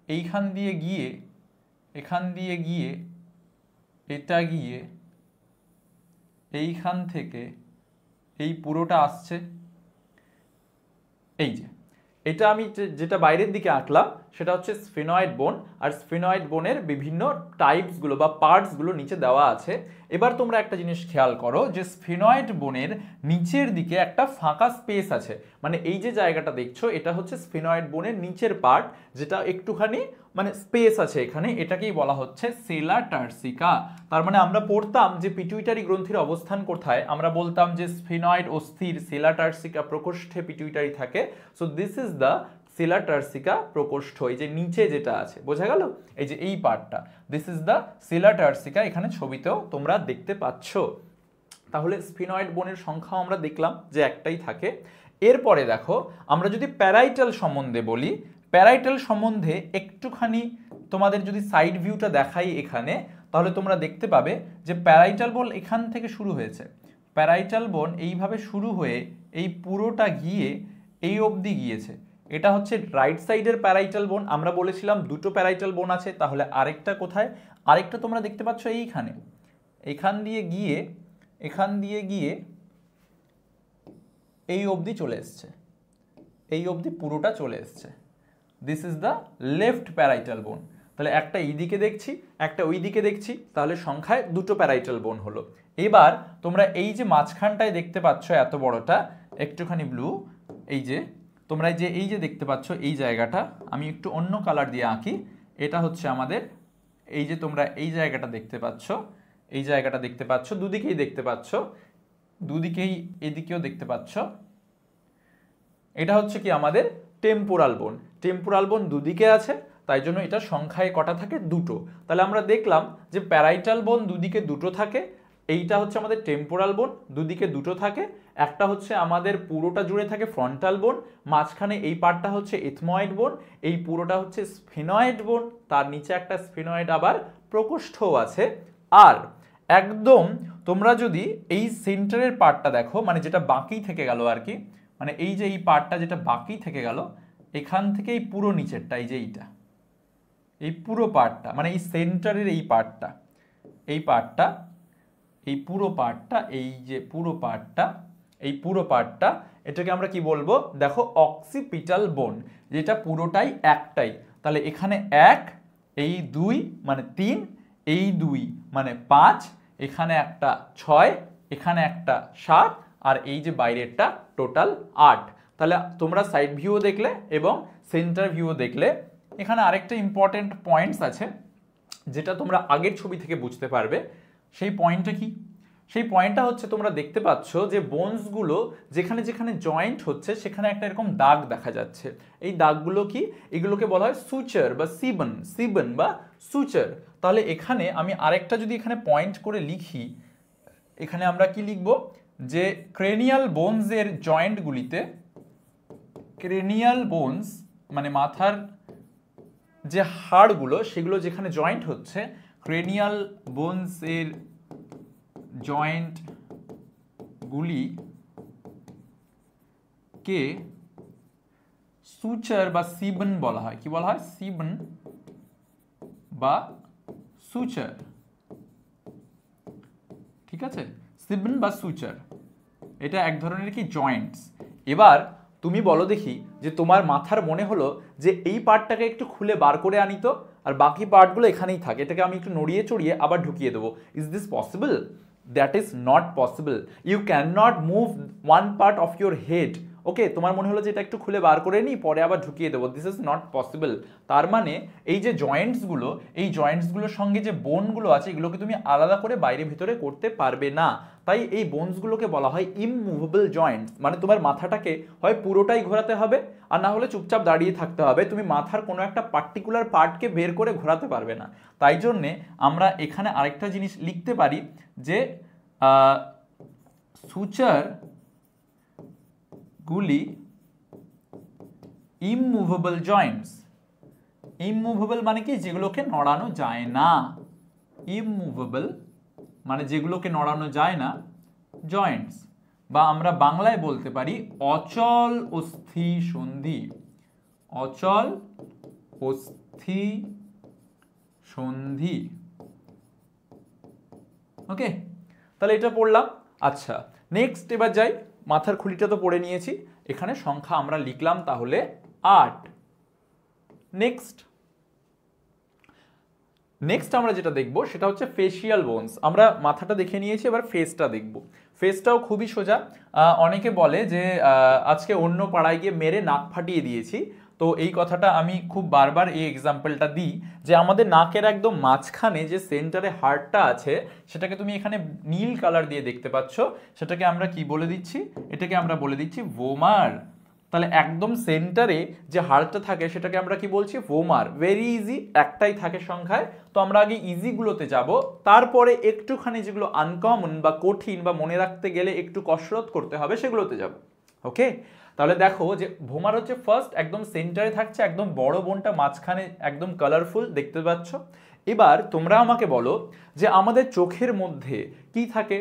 এইখান দিয়ে গিয়ে, এখান দিয়ে গিয়ে, এটা গিয়ে, এইখান থেকে এই পুরোটা আসছে। এই যে এটা আমি যেটা বাইরের দিকে আঁকলাম সেটা হচ্ছে স্ফিনয়েড বোন, আর স্ফিনয়েড বোনের বিভিন্ন টাইপসগুলো বা পার্টসগুলো নিচে দেওয়া আছে। এবার তোমরা একটা জিনিস খেয়াল করো যে স্ফিনয়েড বোনের নিচের দিকে একটা ফাঁকা স্পেস আছে, মানে এই যে জায়গাটা দেখছো এটা হচ্ছে স্ফিনয়েড বোনের নিচের পার্ট, যেটা একটুখানি মানে স্পেস আছে এখানে, এটাকেই বলা হচ্ছে সেলা টার্সিকা। তার মানে আমরা পড়তাম যে পিটুইটারি গ্রন্থির অবস্থান কোথায়, আমরা বলতাম যে স্ফিনয়েড অস্থির সেলা টার্সিকা প্রকোষ্ঠে পিটুইটারি থাকে। সো দিস ইজ দ্য সেলা টার্সিকা প্রকোষ্ঠ, এই যে নিচে যেটা আছে, বোঝা গেল? এই যে এই পার্টটা, দিস ইজ দ্য সেলা টার্সিকা, এখানে ছবিতেও তোমরা দেখতে পাচ্ছ। তাহলে স্ফিনয়েড বোনের সংখ্যা আমরা দেখলাম যে একটাই থাকে। এরপরে দেখো আমরা যদি প্যারাইটাল সম্বন্ধে বলি, প্যারাইটাল সম্বন্ধে একটুখানি তোমাদের যদি সাইড ভিউটা দেখাই এখানে, তাহলে তোমরা দেখতে পাবে যে প্যারাইটাল বোন এখান থেকে শুরু হয়েছে, প্যারাইটাল বোন এইভাবে শুরু হয়ে এই পুরোটা গিয়ে এই অবধি গিয়েছে। এটা হচ্ছে রাইট সাইডের প্যারাইটাল বোন। আমরা বলেছিলাম দুটো প্যারাইটাল বোন আছে, তাহলে আরেকটা কোথায়? আরেকটা তোমরা দেখতে পাচ্ছ এইখানে, এখান দিয়ে গিয়ে এই অবধি চলে এসছে, এই অবধি পুরোটা চলে এসছে। This is the left parietal বোন। তাহলে একটা এই দিকে দেখছি, একটা ওই দিকে দেখছি, তাহলে সংখ্যায় দুটো প্যারাইটাল বোন হলো। এবার তোমরা এই যে মাঝখানটায় দেখতে পাচ্ছ এত বড়টা, একটুখানি ব্লু, এই যে তোমরা এই যে দেখতে পাচ্ছ এই জায়গাটা, আমি একটু অন্য কালার দিয়ে আঁকি। এটা হচ্ছে আমাদের এই যে তোমরা এই জায়গাটা দেখতে পাচ্ছ, এই জায়গাটা দেখতে পাচ্ছ, দুদিকেই দেখতে পাচ্ছ, দুদিকেই এদিকেও দেখতে পাচ্ছ। এটা হচ্ছে কি আমাদের টেম্পোরাল বোন। টেম্পোরাল বোন দুদিকে আছে, তাই জন্য এটা সংখ্যায় কটা থাকে? দুটো। তাহলে আমরা দেখলাম যে প্যারাইটাল বোন দুদিকে দুটো থাকে, এইটা হচ্ছে আমাদের টেম্পোরাল বোন, দুদিকে দুটো থাকে। একটা হচ্ছে আমাদের পুরোটা জুড়ে থাকে ফ্রন্টাল বোন, মাঝখানে এই পার্টটা হচ্ছে এথময়েড বোন, এই পুরোটা হচ্ছে স্ফেনয়েড বোন, তার নিচে একটা স্ফেনয়েড আবার প্রকোষ্ঠও আছে। আর একদম তোমরা যদি এই সেন্টারের পার্টটা দেখো, মানে যেটা বাকি থেকে গেল আর কি, মানে এই যে এই পার্টটা যেটা বাকি থেকে গেল, এখান থেকে এই পুরো নিচেরটা, এই যে এইটা, এই পুরো পার্টটা, মানে এই সেন্টারের এই পার্টটা, এই পার্টটা, এই পুরো পার্টটা, এই যে পুরো পার্টটা, এই পুরো পার্টটা, এটাকে আমরা কি বলবো? দেখো অক্সিপিটাল বোন, যেটা পুরোটাই একটাই। তাহলে এখানে 1, এই 2 মানে 3, এই 2 মানে 5, এখানে একটা 6, এখানে একটা 7, আর এই যে বাইরেরটা টোটাল 8। তাহলে তোমরা সাইড ভিউও দেখলে এবং সেন্টার ভিউও দেখলে। এখানে আরেকটা ইম্পর্টেন্ট পয়েন্টস আছে যেটা তোমরা আগের ছবি থেকে বুঝতে পারবে। সেই পয়েন্টটা কি? সেই পয়েন্টটা হচ্ছে তোমরা দেখতে পাচ্ছ যে বোনসগুলো যেখানে যেখানে জয়েন্ট হচ্ছে সেখানে একটা এরকম দাগ দেখা যাচ্ছে। এই দাগগুলো কি? এগুলোকে বলা হয় সুচার বা সিবন বা সুচার। তাহলে এখানে আমি আরেকটা যদি এখানে পয়েন্ট করে লিখি, এখানে আমরা কি লিখব? যে ক্রেনিয়াল বোনসের জয়েন্টগুলিতে, ক্রেনিয়াল বোনস মানে মাথার যে হাড়গুলো সেগুলো যেখানে জয়েন্ট হচ্ছে, ক্রেনিয়াল বোনসের জয়েন্টগুলিকে সুচার বা সিবন বলা হয়। কি বলা হয়? সিবন বা সুচার। ঠিক আছে, সিবন বা সুচার, এটা এক ধরনের কি জয়েন্টস। এবার তুমি বলো দেখি যে তোমার মাথার মনে হলো যে এই পার্টটাকে একটু খুলে বার করে আনি তো, আর বাকি পার্টগুলো এখানেই থাকে, এটাকে আমি একটু নড়িয়ে চড়িয়ে আবার ঢুকিয়ে দেবো। Is this possible? That is not possible. You can not move one part of your head. Okay, তোমার মনে হলো যে এটা একটু খুলে বার করে নিই, পরে আবার ঢুকিয়ে দেবো। This is not possible. তার মানে এই যে জয়েন্টসগুলো, এই জয়েন্টসগুলোর সঙ্গে যে বোনগুলো আছে, এগুলোকে তুমি আলাদা করে বাইরে ভিতরে করতে পারবে না। তাই এই বোনসগুলোকে বলা হয় ইমমুভেবল জয়েন্টস। মানে তোমার মাথাটাকে হয় পুরোটাই ঘোরাতে হবে, আর না হলে চুপচাপ দাঁড়িয়ে থাকতে হবে। তুমি মাথার কোনো একটা পার্টিকুলার পার্টকে বের করে ঘোরাতে পারবে না। তাই জন্যে আমরা এখানে আরেকটা জিনিস লিখতে পারি যে সুচার গুলি ইমমুভেবল জয়েন্টস। ইমমুভেবল মানে কি? যেগুলোকে নড়ানো যায় না। ইমমুভেবল মানে যেগুলোকে নড়ানো যায় না জয়েন্টস, বা আমরা বাংলায় বলতে পারি অচল অস্থি সন্ধি। অচল অস্থি সন্ধি। ওকে, তাহলে এটা পড়লাম। আচ্ছা, নেক্সট এবার যাই। মাথার খুলিটা তো পড়ে নিয়েছি, এখানে সংখ্যা আমরা লিখলাম তাহলে 8। নেক্সট আমরা যেটা দেখব সেটা হচ্ছে ফেসিয়াল বোনস। আমরা মাথাটা দেখে নিয়েছি, এবার ফেসটা দেখব। ফেসটাও খুবই সোজা। অনেকে বলে যে আজকে অন্য পাড়ায় গিয়ে মেরে নাক ফাটিয়ে দিয়েছি। তো এই কথাটা আমি খুব বারবার এই এক্সাম্পলটা দিই যে আমাদের নাকের একদম মাঝখানে যে সেন্টারে হাড়টা আছে, সেটাকে তুমি এখানে নীল কালার দিয়ে দেখতে পাচ্ছ। সেটাকে আমরা কি বলে দিচ্ছি? এটাকে আমরা বলে দিচ্ছি ভোমার। তাহলে একদম সেন্টারে যে হাড়টা থাকে সেটাকে আমরা কি বলছি? ভোমার। ভেরি ইজি, একটাই থাকে সংখ্যায়। তো আমরা আগে ইজিগুলোতে যাব, তারপরে একটুখানি যেগুলো আনকমন বা কঠিন বা মনে রাখতে গেলে একটু কসরত করতে হবে সেগুলোতে যাব। ওকে, তাহলে দেখো যে ভোমার হচ্ছে ফার্স্ট একদম সেন্টারে থাকছে, একদম বড় বোনটা মাঝখানে একদম কালারফুল দেখতে পাচ্ছ। এবার তোমরা আমাকে বলো যে আমাদের চোখের মধ্যে কি থাকে?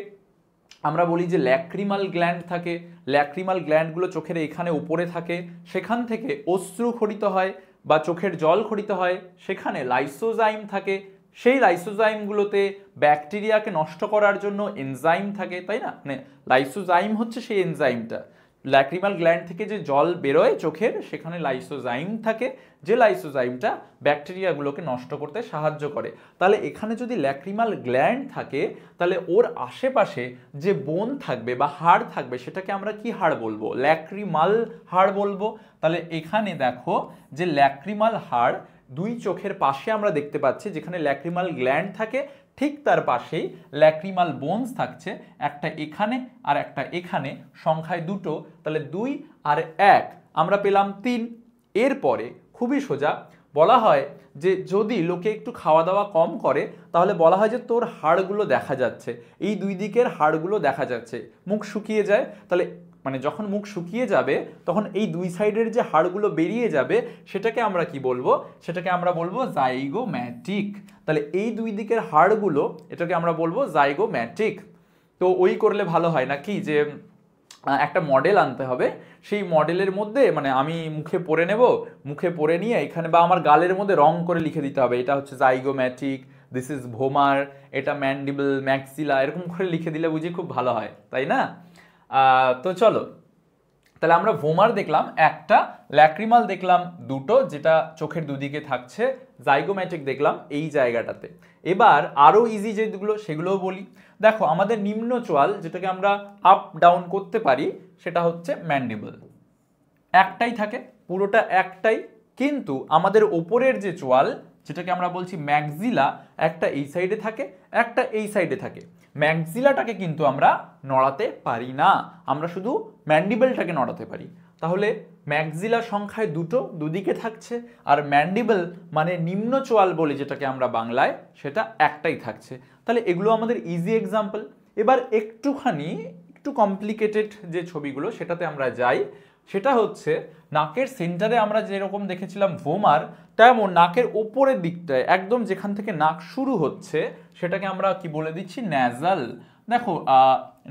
আমরা বলি যে ল্যাক্রিমাল গ্ল্যান্ড থাকে, ল্যাক্রিমাল গ্ল্যান্ডগুলো চোখের এখানে উপরে থাকে, সেখান থেকে অশ্রু খরিত হয় বা চোখের জল খরিত হয়, সেখানে লাইসোজাইম থাকে, সেই লাইসোজাইমগুলোতে ব্যাকটেরিয়াকে নষ্ট করার জন্য এনজাইম থাকে, তাই না? মানে লাইসোজাইম হচ্ছে সেই এনজাইমটা। ল্যাক্রিমাল গ্ল্যান্ড থেকে যে জল বেরোয় চোখের, সেখানে লাইসোজাইম থাকে, যে লাইসোজাইমটা ব্যাকটেরিয়াগুলোকে নষ্ট করতে সাহায্য করে। তাহলে এখানে যদি ল্যাক্রিমাল গ্ল্যান্ড থাকে, তাহলে ওর আশেপাশে যে বোন থাকবে বা হাড় থাকবে, সেটাকে আমরা কি হাড় বলবো? ল্যাক্রিমাল হাড় বলবো। তাহলে এখানে দেখো যে ল্যাক্রিমাল হাড় দুই চোখের পাশে আমরা দেখতে পাচ্ছি, যেখানে ল্যাক্রিমাল গ্ল্যান্ড থাকে ঠিক তার পাশেই ল্যাক্রিমাল বোনস থাকছে, একটা এখানে আর একটা এখানে, সংখ্যায় দুটো। তাহলে 2 আর 1 আমরা পেলাম 3। এরপরে খুবই সোজা বলা হয় যে যদি লোকে একটু খাওয়া দাওয়া কম করে, তাহলে বলা হয় যে তোর হাড়গুলো দেখা যাচ্ছে, এই দুই দিকের হাড়গুলো দেখা যাচ্ছে। মুখ শুকিয়ে যায়, তাহলে মানে যখন মুখ শুকিয়ে যাবে তখন এই দুই সাইডের যে হাড়গুলো বেরিয়ে যাবে, সেটাকে আমরা কি বলবো? সেটাকে আমরা বলবো জাইগোম্যাটিক। তাহলে এই দুই দিকের হাড়গুলো, এটাকে আমরা বলবো জাইগোম্যাটিক। তো ওই করলে ভালো হয় নাকি, যে একটা মডেল আনতে হবে, সেই মডেলের মধ্যে মানে আমি মুখে পরে নেব, মুখে পরে নিয়ে এখানে বা আমার গালের মধ্যে রং করে লিখে দিতে হবে, এটা হচ্ছে জাইগোম্যাটিক, দিস ইজ ভোমার, এটা ম্যান্ডিবল, ম্যাক্সিলা, এরকম করে লিখে দিলে বুঝি খুব ভালো হয়, তাই না? তো চলো, তাহলে আমরা ভোমার দেখলাম একটা, ল্যাক্রিমাল দেখলাম দুটো যেটা চোখের দুদিকে থাকছে, জাইগোম্যাটিক দেখলাম এই জায়গাটাতে। এবার আরও ইজি যেগুলো সেগুলোও বলি। দেখো আমাদের নিম্ন চোয়াল যেটাকে আমরা আপ ডাউন করতে পারি, সেটা হচ্ছে ম্যান্ডিবল, একটাই থাকে, পুরোটা একটাই। কিন্তু আমাদের ওপরের যে চোয়াল, যেটাকে আমরা বলছি ম্যাক্সিলা, একটা এই সাইডে থাকে, একটা এই সাইডে থাকে। ম্যাক্সিলাটাকে কিন্তু আমরা নড়াতে পারি না, আমরা শুধু ম্যান্ডিবলটাকে নড়াতে পারি। তাহলে ম্যাক্সিলা সংখ্যায় দুটো, দুদিকে থাকছে, আর ম্যান্ডিবল মানে নিম্ন চোয়াল বলে যেটাকে আমরা বাংলায়, সেটা একটাই থাকছে। তাহলে এগুলো আমাদের ইজি এক্সাম্পল। এবার একটু কমপ্লিকেটেড যে ছবিগুলো, সেটাতে আমরা যাই। সেটা হচ্ছে নাকের সেন্টারে আমরা যেরকম দেখেছিলাম ভোমার, তেমন নাকের ওপরের দিকটায় একদম যেখান থেকে নাক শুরু হচ্ছে, সেটাকে আমরা কি বলে দিচ্ছি? ন্যাজাল। দেখো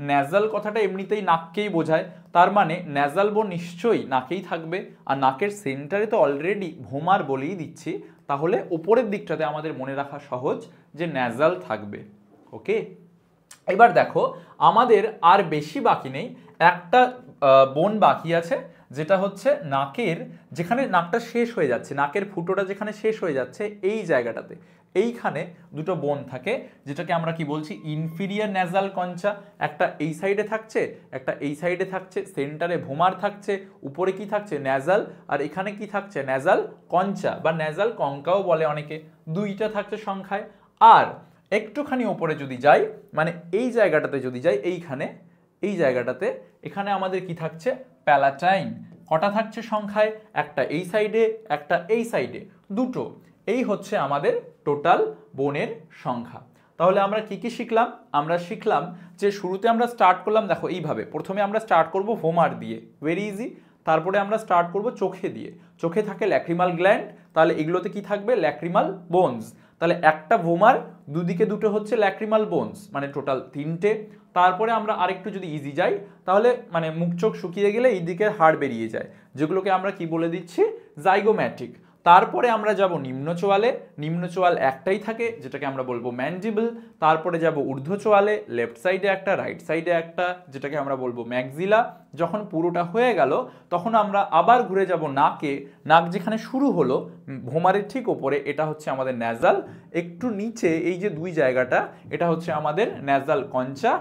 ন্যাজাল কথাটা এমনিতেই নাককেই বোঝায়, তার মানে ন্যাজাল বোন নিশ্চয়ই নাকেই থাকবে, আর নাকের সেন্টারে তো অলরেডি ভোমার বলেই দিচ্ছি, তাহলে ওপরের দিকটাতে আমাদের মনে রাখা সহজ যে ন্যাজাল থাকবে। ওকে, এবার দেখো আমাদের আর বেশি বাকি নেই, একটা বোন বাকি আছে, যেটা হচ্ছে নাকের যেখানে নাকটা শেষ হয়ে যাচ্ছে, নাকের ফুটোটা যেখানে শেষ হয়ে যাচ্ছে এই জায়গাটাতে, এইখানে দুটো বোন থাকে, যেটাকে আমরা কি বলছি? Inferior nasal concha. একটা এই সাইডে থাকছে, একটা এই সাইডে থাকছে, সেন্টারে ভোমার থাকছে, উপরে কি থাকছে? ন্যাজাল, আর এখানে কি থাকছে? ন্যাজাল কঞ্চা বা ন্যাজাল কঙ্কাও বলে অনেকে, দুইটা থাকছে সংখ্যায়। আর একটুখানি ওপরে যদি যাই, মানে এই জায়গাটাতে যদি যাই, এই জায়গাটাতে এখানে আমাদের কি থাকছে? প্যালাটাইন। কটা থাকছে সংখ্যায়? একটা এই সাইডে, একটা এই সাইডে, দুটো। এই হচ্ছে আমাদের টোটাল বোনের সংখ্যা। তাহলে আমরা কি কি শিখলাম? আমরা শিখলাম যে শুরুতে আমরা স্টার্ট করলাম, দেখো এইভাবে, প্রথমে আমরা স্টার্ট করব ভোমার দিয়ে, ভেরি ইজি। তারপরে আমরা স্টার্ট করব চোখে দিয়ে, চোখে থাকে ল্যাক্রিমাল গ্ল্যান্ড, তাহলে এগুলোতে কি থাকবে? Lacrimal bones. তাহলে একটা ভোমার, দুদিকে দুটো হচ্ছে ল্যাক্রিমাল বোনস, মানে টোটাল 3টে। তারপরে আমরা আরেকটু যদি ইজি যাই, তাহলে মানে মুখ চোখ শুকিয়ে গেলে এই দিকের হাড় বেরিয়ে যায়, যেগুলোকে আমরা কি বলে দিচ্ছি? জাইগোম্যাটিক। তারপরে আমরা যাব নিম্ন চোয়ালে, নিম্ন চোয়াল একটাই থাকে, যেটাকে আমরা বলবো ম্যান্ডিবল। তারপরে যাব ঊর্ধ্ব চোয়ালে, লেফট সাইডে একটা, রাইট সাইডে একটা, যেটাকে আমরা বলবো ম্যাক্সিলা। যখন পুরোটা হয়ে গেল, তখন আমরা আবার ঘুরে যাব নাকে, নাক যেখানে শুরু হলো ভোমারের ঠিক ওপরে, এটা হচ্ছে আমাদের ন্যাজাল। একটু নিচে এই যে দুই জায়গাটা, এটা হচ্ছে আমাদের ন্যাজাল কঞ্চা।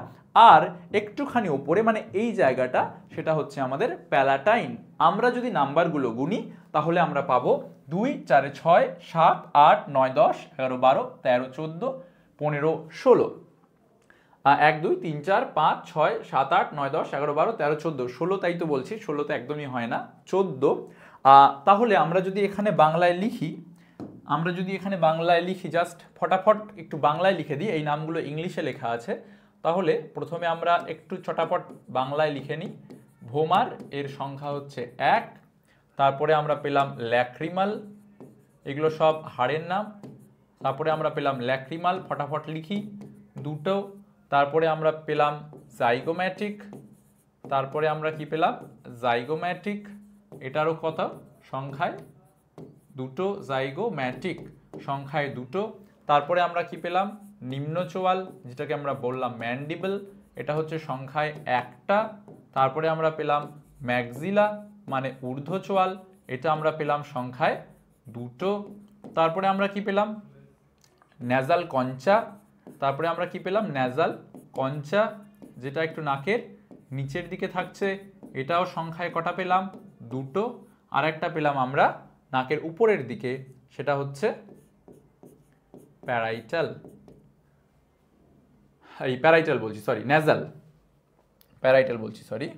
আর একটুখানি ওপরে মানে এই জায়গাটা, সেটা হচ্ছে আমাদের প্যালাটাইন। আমরা যদি নাম্বারগুলো গুনি, তাহলে আমরা পাবো 2, 4, 6, 7, 8, 9, 10, 11, 12, 13, 14, 15, 16। 1, 2, 3, 4, 5, 6, 7, 8, 9, 10, 11, 12, 13, 14, 16, তাই তো বলছি, 16 তো একদমই হয় না, 14। তাহলে আমরা যদি এখানে বাংলায় লিখি, জাস্ট ফটাফট একটু বাংলায় লিখে দিই, এই নামগুলো ইংলিশে লেখা আছে, তাহলে প্রথমে আমরা একটু চটাপট বাংলায় লিখে নিই। ভোমার এর সংখ্যা হচ্ছে 1। তারপরে আমরা পেলাম ল্যাক্রিমাল, এগুলো সব হাড়ের নাম। তারপরে আমরা পেলাম ল্যাক্রিমাল, ফটাফট লিখি 2টো। তারপরে আমরা পেলাম জাইগোম্যাটিক, তারপরে আমরা কি পেলাম জাইগোম্যাটিক, এটারও কত সংখ্যায় 2টো, জাইগোম্যাটিক সংখ্যায় 2টো। তারপরে আমরা কি পেলাম নিম্নচোয়াল, যেটাকে আমরা বললাম ম্যান্ডিবল, এটা হচ্ছে সংখ্যায় 1টা। তারপরে আমরা পেলাম ম্যাক্সিলা মানে ঊর্ধ্বচোয়াল, এটা আমরা পেলাম সংখ্যায় 2টো। তারপরে আমরা কি পেলাম ন্যাজাল কঞ্চা, তারপরে আমরা কি পেলাম ন্যাজাল কঞ্চা, যেটা একটু নাকের নিচের দিকে থাকছে, এটাও সংখ্যায় কটা পেলাম 2টো। আর একটা পেলাম আমরা নাকের উপরের দিকে, সেটা হচ্ছে প্যারাইটাল, প্যারাইটাল বলছি সরি, ন্যাজাল, প্যারাইটাল বলছি সরি।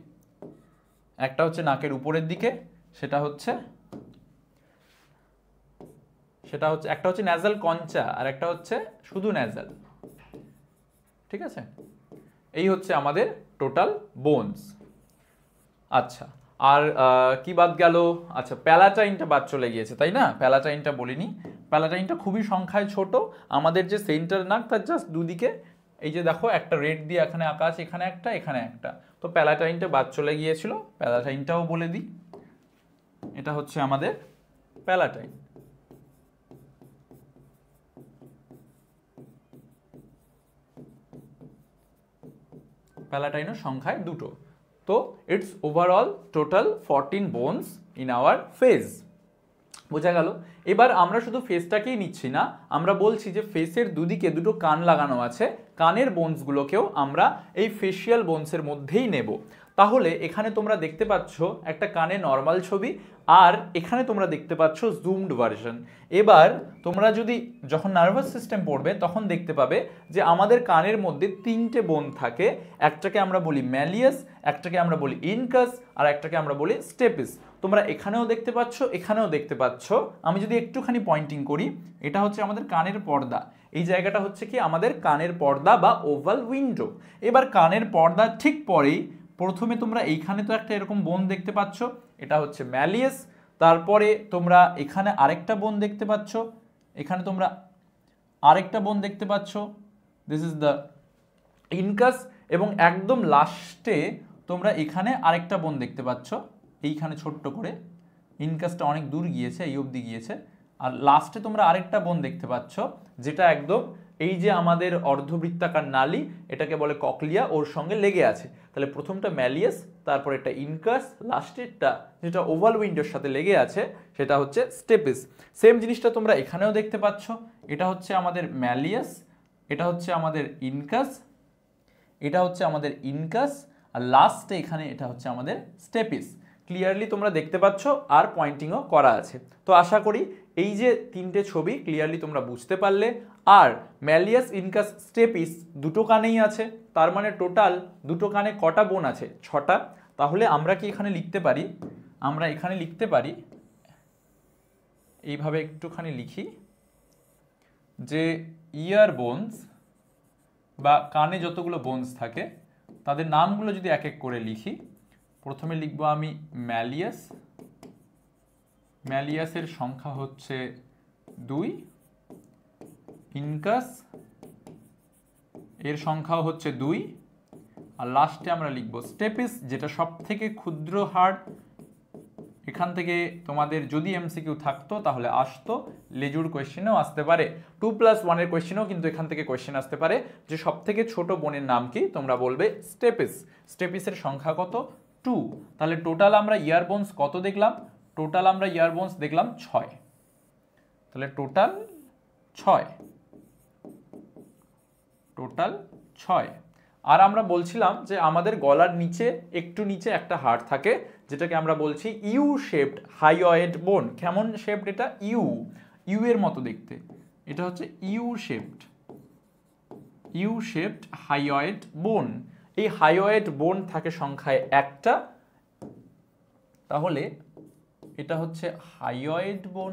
একটা হচ্ছে নাকের উপরের দিকে, সেটা হচ্ছে একটা হচ্ছে ন্যাজাল কঞ্চা আর একটা হচ্ছে শুধু ন্যাজাল, ঠিক আছে। এই হচ্ছে আমাদের টোটাল বোনস। আচ্ছা, আর কি বাদ গেল? আচ্ছা, প্যালাটাইনটা বাদ চলে গিয়েছে, তাই না? প্যালাটাইনটা বলিনি। প্যালাটাইনটা খুবই সংখ্যায় ছোট, আমাদের যে সেন্টার নাক তার জাস্ট দুদিকে এই যে দেখো একটা রেড দিয়ে এখানে আঁকা আছে, এখানে একটা এখানে একটা, তো প্যালাটাইনটা বাদ চলে গিয়েছিল। প্যালাটাইনটাও বলে দিই, এটা হচ্ছে আমাদের প্যালাটাইন। প্যালাটাইনের সংখ্যায় 2টো। তো it's overall total 14 bones in our face. বোঝা গেল? এবার আমরা শুধু ফেসটাকেই নিচ্ছি না, আমরা বলছি যে ফেসের দুদিকে 2টো কান লাগানো আছে, কানের বোনসগুলোকেও আমরা এই ফেশিয়াল বোনসের মধ্যেই নেব। তাহলে এখানে তোমরা দেখতে পাচ্ছ একটা কানে নর্মাল ছবি, আর এখানে তোমরা দেখতে পাচ্ছ জুমড ভার্সন। এবার তোমরা যদি যখন নার্ভাস সিস্টেম পড়বে তখন দেখতে পাবে যে আমাদের কানের মধ্যে 3টে বোন থাকে, একটাকে আমরা বলি ম্যালিয়াস, একটাকে আমরা বলি ইনকাস, আর একটাকে আমরা বলি স্টেপিস। তোমরা এখানেও দেখতে পাচ্ছ, এখানেও দেখতে পাচ্ছ। আমি যদি একটুখানি পয়েন্টিং করি, এটা হচ্ছে আমাদের কানের পর্দা, এই জায়গাটা হচ্ছে কি আমাদের কানের পর্দা বা ওভাল উইন্ডো। এবার কানের পর্দার ঠিক পরেই প্রথমে তোমরা এইখানে তো একটা এরকম বোন দেখতে পাচ্ছ, এটা হচ্ছে ম্যালিয়াস। তারপরে তোমরা এখানে আরেকটা বোন দেখতে পাচ্ছ, এখানে তোমরা আরেকটা বোন দেখতে পাচ্ছ, দিস ইজ দ্য ইনকাস। এবং একদম লাস্টে তোমরা এখানে আরেকটা বোন দেখতে পাচ্ছ, এইখানে ছোট্ট করে, ইনকাসটা অনেক দূর গিয়েছে, এই অবধি গিয়েছে। আর লাস্টে তোমরা আরেকটা বোন দেখতে পাচ্ছ, যেটা একদম এই যে আমাদের অর্ধবৃত্তাকার নালী, এটাকে বলে ককলিয়া, ওর সঙ্গে লেগে আছে। তাহলে প্রথমটা ম্যালিয়াস, তারপর একটা ইনকাস, লাস্টেরটা যেটা ওভাল উইন্ডোর সাথে লেগে আছে সেটা হচ্ছে স্টেপিস। সেম জিনিসটা তোমরা এখানেও দেখতে পাচ্ছ, এটা হচ্ছে আমাদের ম্যালিয়াস, এটা হচ্ছে আমাদের ইনকাস, এটা হচ্ছে আমাদের ইনকাস, আর লাস্টে এখানে এটা হচ্ছে আমাদের স্টেপিস। ক্লিয়ারলি তোমরা দেখতে পাচ্ছ, আর পয়েন্টিংও করা আছে। তো আশা করি এই যে 3টে ছবি ক্লিয়ারলি তোমরা বুঝতে পারলে। আর ম্যালিয়াস, ইনকাস, স্টেপিস 2টো কানেই আছে, তার মানে টোটাল 2টো কানে কটা বোন আছে? 6টা। তাহলে আমরা কি এখানে লিখতে পারি? আমরা এখানে লিখতে পারি, এইভাবে একটুখানি লিখি যে ইয়ার বোনস বা কানে যতগুলো বোনস থাকে তাদের নামগুলো যদি এক এক করে লিখি, প্রথমে লিখব আমি ম্যালিয়াস, ম্যালিয়াসের সংখ্যা হচ্ছে 2, ইনকাস এর সংখ্যাও হচ্ছে 2, আর লাস্টে আমরা লিখব স্টেপিস, যেটা সব থেকে ক্ষুদ্র হাড়। এখান থেকে তোমাদের যদি এমসিকিউ থাকতো তাহলে আসতো, লেজুর কোয়েশ্চেনেও আসতে পারে, 2+1 এর কোয়েশ্চেনেও কিন্তু এখান থেকে কোয়েশ্চেন আসতে পারে যে সব থেকে ছোট বোনের নাম কি? তোমরা বলবে স্টেপিস। স্টেপিসের সংখ্যা কত? 2। তাহলে টোটাল আমরা ইয়ার বোনস কত দেখলাম? টোটাল আমরা ইয়ার বোনস দেখলাম 6। তাহলে টোটাল 6, টোটাল 6। আর আমরা বলছিলাম যে আমাদের গলার নিচে একটু নিচে একটা হাড় থাকে, যেটাকে আমরা বলছি ইউ শেপড হাইওয়েড বোন। কেমন শেপড এটা? ইউ, ইউ এর মতো দেখতে, এটা হচ্ছে ইউ শেপড হাইওয়েড বোন। এই হাইওয়েড বোন থাকে সংখ্যায় 1টা, তাহলে এটা হচ্ছে হাইওয়েড বোন,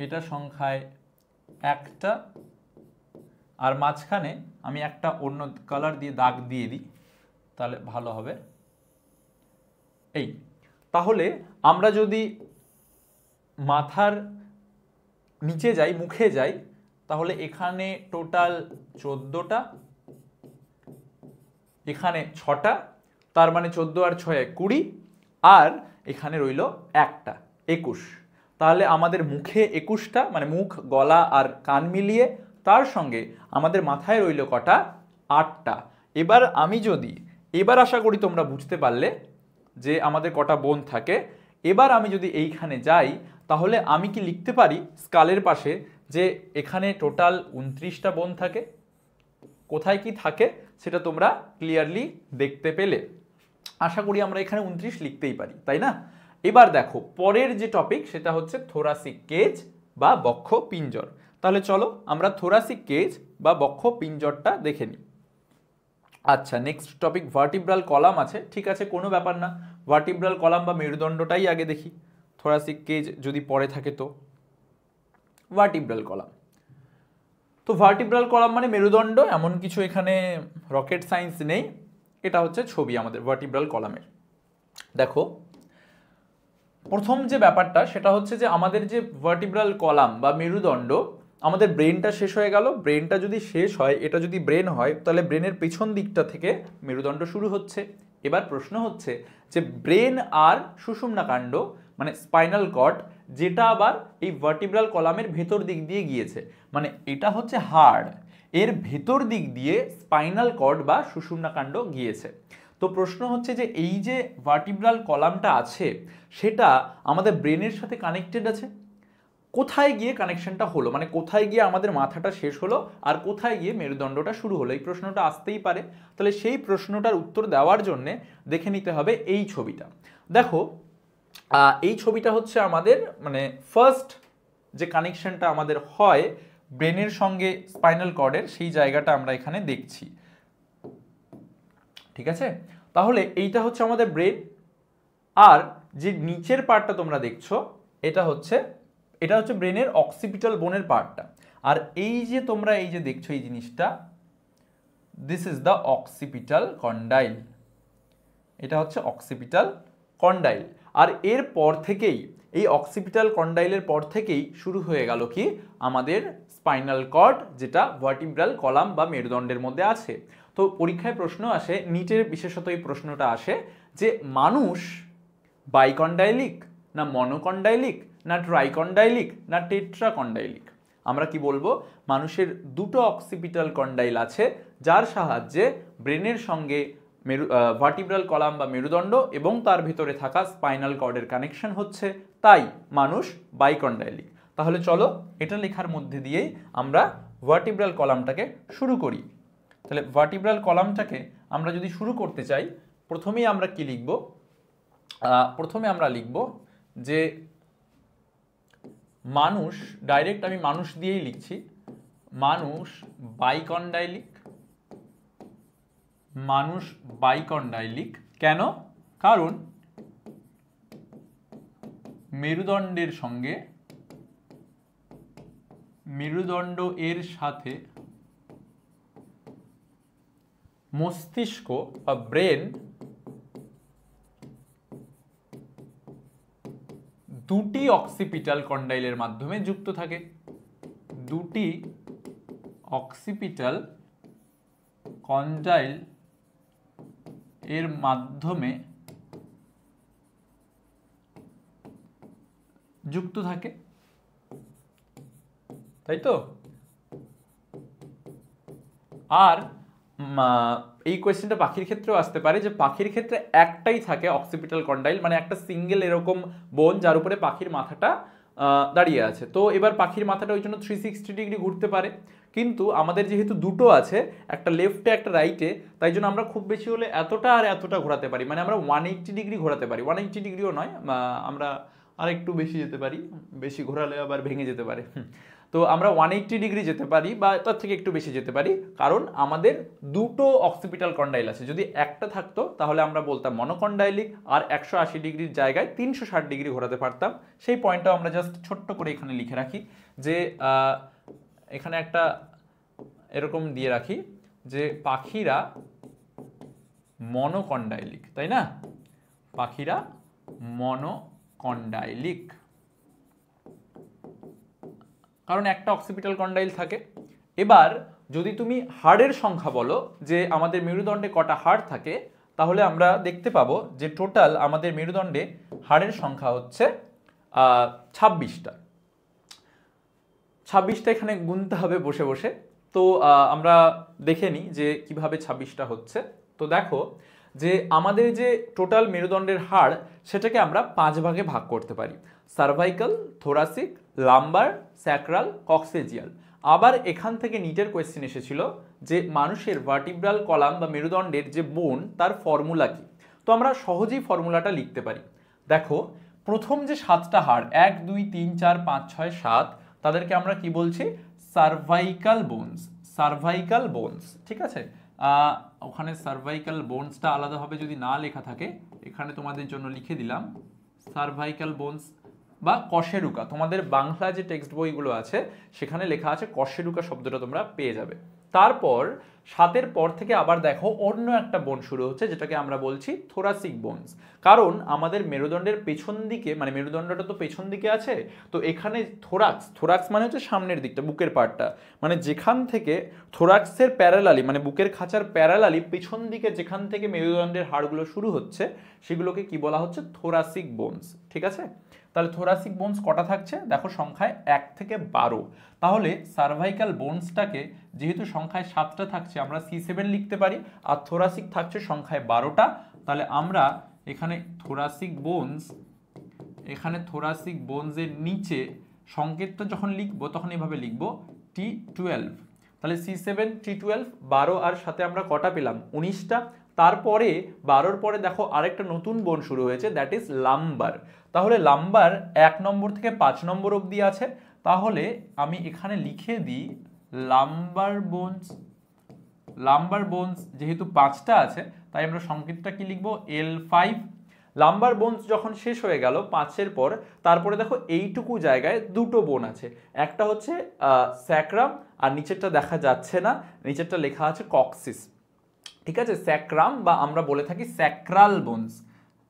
এটা সংখ্যায় 1টা। আর মাঝখানে আমি একটা অন্য কালার দিয়ে দাগ দিয়ে দিই, তাহলে ভালো হবে এই। তাহলে আমরা যদি মাথার নিচে যাই, মুখে যাই, তাহলে এখানে টোটাল 14টা, এখানে 6টা, তার মানে 14 আর 6 20, আর এখানে রইল একটা 21। তাহলে আমাদের মুখে 21টা, মানে মুখ, গলা আর কান মিলিয়ে, তার সঙ্গে আমাদের মাথায় রইল কটা? 8টা। এবার আশা করি তোমরা বুঝতে পারলে যে আমাদের কটা বোন থাকে। এবার আমি যদি এইখানে যাই, তাহলে আমি কি লিখতে পারি স্কালের পাশে যে এখানে টোটাল 29টা বোন থাকে? কোথায় কি থাকে সেটা তোমরা ক্লিয়ারলি দেখতে পেলে। আশা করি আমরা এখানে 29 লিখতেই পারি, তাই না? এবার দেখো পরের যে টপিক সেটা হচ্ছে থোরাসিক কেজ বা বক্ষ পিঞ্জর। তাহলে চলো আমরা থোরাসিক কেজ বা বক্ষ পিঞ্জরটা দেখে নিই। আচ্ছা, নেক্সট টপিক ভার্টিব্রাল কলাম আছে। ঠিক আছে, কোনো ব্যাপার না, ভার্টিব্রাল কলাম বা মেরুদণ্ডটাই আগে দেখি। থোরাসিক কেজ যদি পরে থাকে তো ভার্টিব্রাল কলাম। তো ভার্টিব্রাল কলাম মানে মেরুদণ্ড, এমন কিছু এখানে রকেট সায়েন্স নেই। এটা হচ্ছে ছবি আমাদের ভার্টিব্রাল কলামের। দেখো প্রথম যে ব্যাপারটা সেটা হচ্ছে যে আমাদের যে ভার্টিব্রাল কলাম বা মেরুদণ্ড, আমাদের ব্রেনটা শেষ হয়ে গেল। ব্রেনটা যদি শেষ হয়, এটা যদি ব্রেন হয়, তাহলে ব্রেনের পেছন দিকটা থেকে মেরুদণ্ড শুরু হচ্ছে। এবার প্রশ্ন হচ্ছে যে ব্রেন আর সুষুম্নাকাণ্ড মানে স্পাইনাল কর্ড, যেটা আবার এই ভার্টিব্রাল কলামের ভেতর দিক দিয়ে গিয়েছে, মানে এটা হচ্ছে হাড়, এর ভেতর দিক দিয়ে স্পাইনাল কর্ড বা সুষুম্নাকাণ্ড গিয়েছে। তো প্রশ্ন হচ্ছে যে এই যে ভার্টিব্রাল কলামটা আছে সেটা আমাদের ব্রেনের সাথে কানেক্টেড আছে। কোথায় গিয়ে কানেকশনটা হলো, মানে কোথায় গিয়ে আমাদের মাথাটা শেষ হলো আর কোথায় গিয়ে মেরুদণ্ডটা শুরু হলো, এই প্রশ্নটা আসতেই পারে। তাহলে সেই প্রশ্নটার উত্তর দেওয়ার জন্যে দেখে নিতে হবে এই ছবিটা। দেখো এই ছবিটা হচ্ছে আমাদের মানে ফার্স্ট যে কানেকশনটা আমাদের হয় ব্রেনের সঙ্গে স্পাইনাল কর্ডের, সেই জায়গাটা আমরা এখানে দেখছি। ঠিক আছে, তাহলে এইটা হচ্ছে আমাদের ব্রেন, আর যে নিচের পার্টটা তোমরা দেখছো এটা হচ্ছে ব্রেনের অক্সিপিটাল বোনের পার্টটা। আর এই যে তোমরা এই যে দেখছো এই জিনিসটা, this is the occipital condyle. এটা হচ্ছে অক্সিপিটাল কন্ডাইল। আর এর পর থেকেই এই অক্সিপিটাল কন্ডাইলের পর থেকেই শুরু হয়ে গেল কি আমাদের স্পাইনাল কর্ড, যেটা ভার্টিব্রাল কলাম বা মেরুদণ্ডের মধ্যে আছে। তো পরীক্ষায় প্রশ্ন আসে, নিটের বিশেষত এই প্রশ্নটা আসে যে মানুষ বাইকন্ডাইলিক না মনোকন্ডাইলিক না ট্রাইকন্ডাইলিক না টেট্রাকন্ডাইলিক? আমরা কি বলবো? মানুষের দুটো অক্সিপিটাল কন্ডাইল আছে, যার সাহায্যে ব্রেনের সঙ্গে ভার্টিব্রাল কলাম বা মেরুদণ্ড এবং তার ভিতরে থাকা স্পাইনাল কর্ডের কানেকশন হচ্ছে, তাই মানুষ বাইকন্ডাইলিক। তাহলে চলো এটা লেখার মধ্যে দিয়েই আমরা ভার্টিব্রাল কলামটাকে শুরু করি। তাহলে ভার্টিব্রাল কলামটাকে আমরা যদি শুরু করতে চাই, প্রথমেই আমরা কি লিখব? প্রথমে আমরা লিখব যে মানুষ, ডাইরেক্ট আমি মানুষ দিয়েই লিখছি, মানুষ বাইকন্ডাইলিক। মানুষ বাইকন্ডাইলিক কেন? কারণ মেরুদণ্ডের সঙ্গে, মেরুদণ্ড এর সাথে মস্তিষ্ক বা ব্রেন দুটি অক্সিপিটাল কন্ডাইলের মাধ্যমে যুক্ত থাকে। দুটি অক্সিপিটাল কন্ডাইল এর মাধ্যমে যুক্ত থাকে, তাই তো? আর এই কোয়েশ্চেনটা পাখির ক্ষেত্রেও আসতে পারে, যে পাখির ক্ষেত্রে একটাই থাকে অক্সিপিটাল কন্ডাইল, মানে একটা সিঙ্গেল এরকম বোন যার উপরে পাখির মাথাটা দাঁড়িয়ে আছে। তো এবার পাখির মাথাটা ওই জন্য 360 ডিগ্রি ঘুরতে পারে, কিন্তু আমাদের যেহেতু দুটো আছে, একটা লেফটে একটা রাইটে, তাই জন্য আমরা খুব বেশি হলে এতটা আর এতটা ঘোরাতে পারি, মানে আমরা 180 ডিগ্রি ঘোরাতে পারি। 180 ডিগ্রিও নয়, আমরা আর একটু বেশি যেতে পারি, বেশি ঘোরালে আবার ভেঙে যেতে পারে। তো আমরা 180 ডিগ্রি যেতে পারি বা তার থেকে একটু বেশি যেতে পারি, কারণ আমাদের দুটো অক্সিপিটাল কন্ডাইল আছে। যদি একটা থাকতো তাহলে আমরা বলতাম মনোকন্ডাইলিক, আর 180 ডিগ্রির জায়গায় 360 ডিগ্রি ঘোরাতে পারতাম। সেই পয়েন্টটাও আমরা জাস্ট ছোট্ট করে এখানে লিখে রাখি, যে এখানে একটা এরকম দিয়ে রাখি যে পাখিরা মনোকন্ডাইলিক, তাই না? পাখিরা মনোকন্ডাইলিক, কারণ একটা অক্সিপিটাল কন্ডাইল থাকে। এবার যদি তুমি হাড়ের সংখ্যা বলো যে আমাদের মেরুদণ্ডে কটা হাড় থাকে, তাহলে আমরা দেখতে পাবো যে টোটাল আমাদের মেরুদণ্ডে হাড়ের সংখ্যা হচ্ছে 26টা। 26টা এখানে গুনতে হবে বসে বসে। তো আমরা দেখে নিই যে কিভাবে 26টা হচ্ছে। তো দেখো যে আমাদের যে টোটাল মেরুদণ্ডের হাড় সেটাকে আমরা 5 ভাগে ভাগ করতে পারি: সার্ভাইকাল, থোরাসিক, লাম্বার, স্যাক্রাল, কক্সেজিয়াল। আবার এখান থেকে নিটের কোয়েশ্চেন এসেছিল যে মানুষের ভার্টিব্রাল কলাম বা মেরুদণ্ডের যে বোন তার ফর্মুলা কি। তো আমরা সহজেই ফর্মুলাটা লিখতে পারি। দেখো প্রথম যে 7টা হাড় 1 2 3 4 5 6 7, তাদেরকে আমরা কি বলছি? Cervical bones. সার্ভাইকাল বোনস, ঠিক আছে? ওখানে সার্ভাইকাল বোনসটা আলাদাভাবে যদি না লেখা থাকে, এখানে তোমাদের জন্য লিখে দিলাম সার্ভাইকাল বোনস বা কশেরুকা। তোমাদের বাংলা যে টেক্সট বইগুলো আছে সেখানে লেখা আছে কশেরুকা শব্দটা তোমরা পেয়ে যাবে। তারপর 7-এর পর থেকে আবার দেখো অন্য একটা বোন শুরু হচ্ছে, যেটাকে আমরা বলছি থোরাসিক বোনস। কারণ আমাদের মেরুদণ্ডের পেছন দিকে, মানে মেরুদণ্ডটা তো পেছন দিকে আছে, তো এখানে থোরাক্স, থোরাক্স মানে হচ্ছে সামনের দিকটা, বুকের পার্টটা, মানে যেখান থেকে থোরাক্সের প্যারালালি, মানে বুকের খাঁচার প্যারালালি পেছন দিকে যেখান থেকে মেরুদণ্ডের হাড়গুলো শুরু হচ্ছে সেগুলোকে কি বলা হচ্ছে? থোরাসিক বোনস, ঠিক আছে? তাহলে থোরাসিক বোনস কটা থাকছে দেখো, সংখ্যায় 1 থেকে 12। তাহলে সার্ভাইকাল বোনসটাকে যেহেতু সংখ্যায় 7টা থাকছে আমরা C7 লিখতে পারি, আর থোরাসিক থাকছে সংখ্যায় 12টা। তাহলে আমরা এখানে থোরাসিক বোনস, এখানে থোরাসিক বোনসের নিচে সংকেতটা যখন লিখবো তখন এভাবে লিখবো T12। তাহলে C7 T12, 12 আর সাথে আমরা কটা পেলাম? 19টা। তারপরে 12-র পরে দেখো আরেকটা নতুন বোন শুরু হয়েছে, দ্যাট ইজ লাম্বার। তাহলে লাম্বার 1 নম্বর থেকে 5 নম্বর অবধি আছে। তাহলে আমি এখানে লিখে দিই লাম্বার বোনস। লাম্বার বোনস যেহেতু 5টা আছে তাই আমরা সংকেতটা কি লিখবো? L5। লাম্বার বোনস যখন শেষ হয়ে গেল 5-এর পর, তারপরে দেখো এইটুকু জায়গায় দুটো বোন আছে, একটা হচ্ছে স্যাক্রাম আর নিচেরটা দেখা যাচ্ছে না, নিচেরটা লেখা আছে কক্সিস, ঠিক আছে? স্যাক্রাম বা আমরা বলে থাকি স্যাক্রাল বোনস,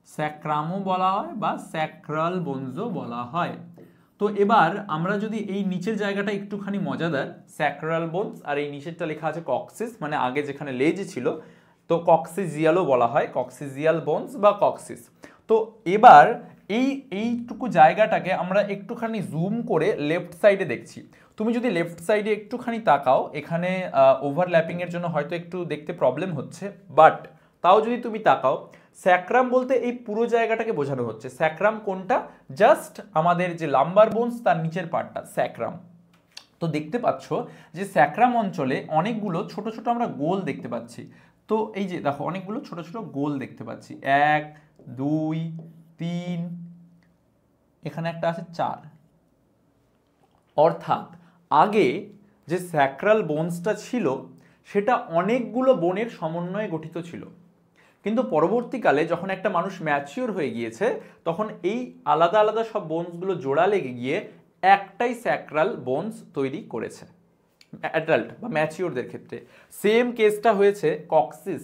স্যাক্রামও বলা হয় বা স্যাক্রাল বোনসও বলা হয়। তো এবার আমরা যদি এই নিচের জায়গাটা একটুখানি মজাদার, স্যাক্রাল বোনস আর এই নিচেরটা লেখা আছে কক্সিস, মানে আগে যেখানে লেজ ছিল, তো কক্সিজিয়ালও বলা হয়, কক্সিজিয়াল বোনস বা কক্সিস। তো এবার এইটুকু জায়গাটাকে আমরা একটুখানি জুম করে লেফট সাইডে দেখছি। তুমি যদি লেফট সাইডে একটুখানি তাকাও, এখানে ওভারল্যাপিং এর জন্য হয়তো একটু দেখতে প্রবলেম হচ্ছে, বাট তাও যদি তুমি তাকাও, স্যাক্রাম বলতে এই পুরো জায়গাটাকে বোঝানো হচ্ছে। স্যাক্রাম কোনটা? জাস্ট আমাদের যে লাম্বার বোনস তার নিচের পার্টটা স্যাক্রাম। তো দেখতে পাচ্ছ যে স্যাক্রাম অঞ্চলে অনেকগুলো ছোট ছোট আমরা গোল দেখতে পাচ্ছি। তো এই যে দেখো অনেকগুলো ছোট ছোট গোল দেখতে পাচ্ছি, 1 2 3, এখানে একটা আছে 4। অর্থাৎ আগে যে স্যাক্রাল বোনসটা ছিল সেটা অনেকগুলো বোনের সমন্বয়ে গঠিত ছিল, কিন্তু পরবর্তীকালে যখন একটা মানুষ ম্যাচিওর হয়ে গিয়েছে তখন এই আলাদা আলাদা সব বোনসগুলো জোড়া লেগে গিয়ে একটাই স্যাক্রাল বোনস তৈরি করেছে অ্যাডাল্ট বা ম্যাচিওরদের ক্ষেত্রে। সেম কেসটা হয়েছে কক্সিস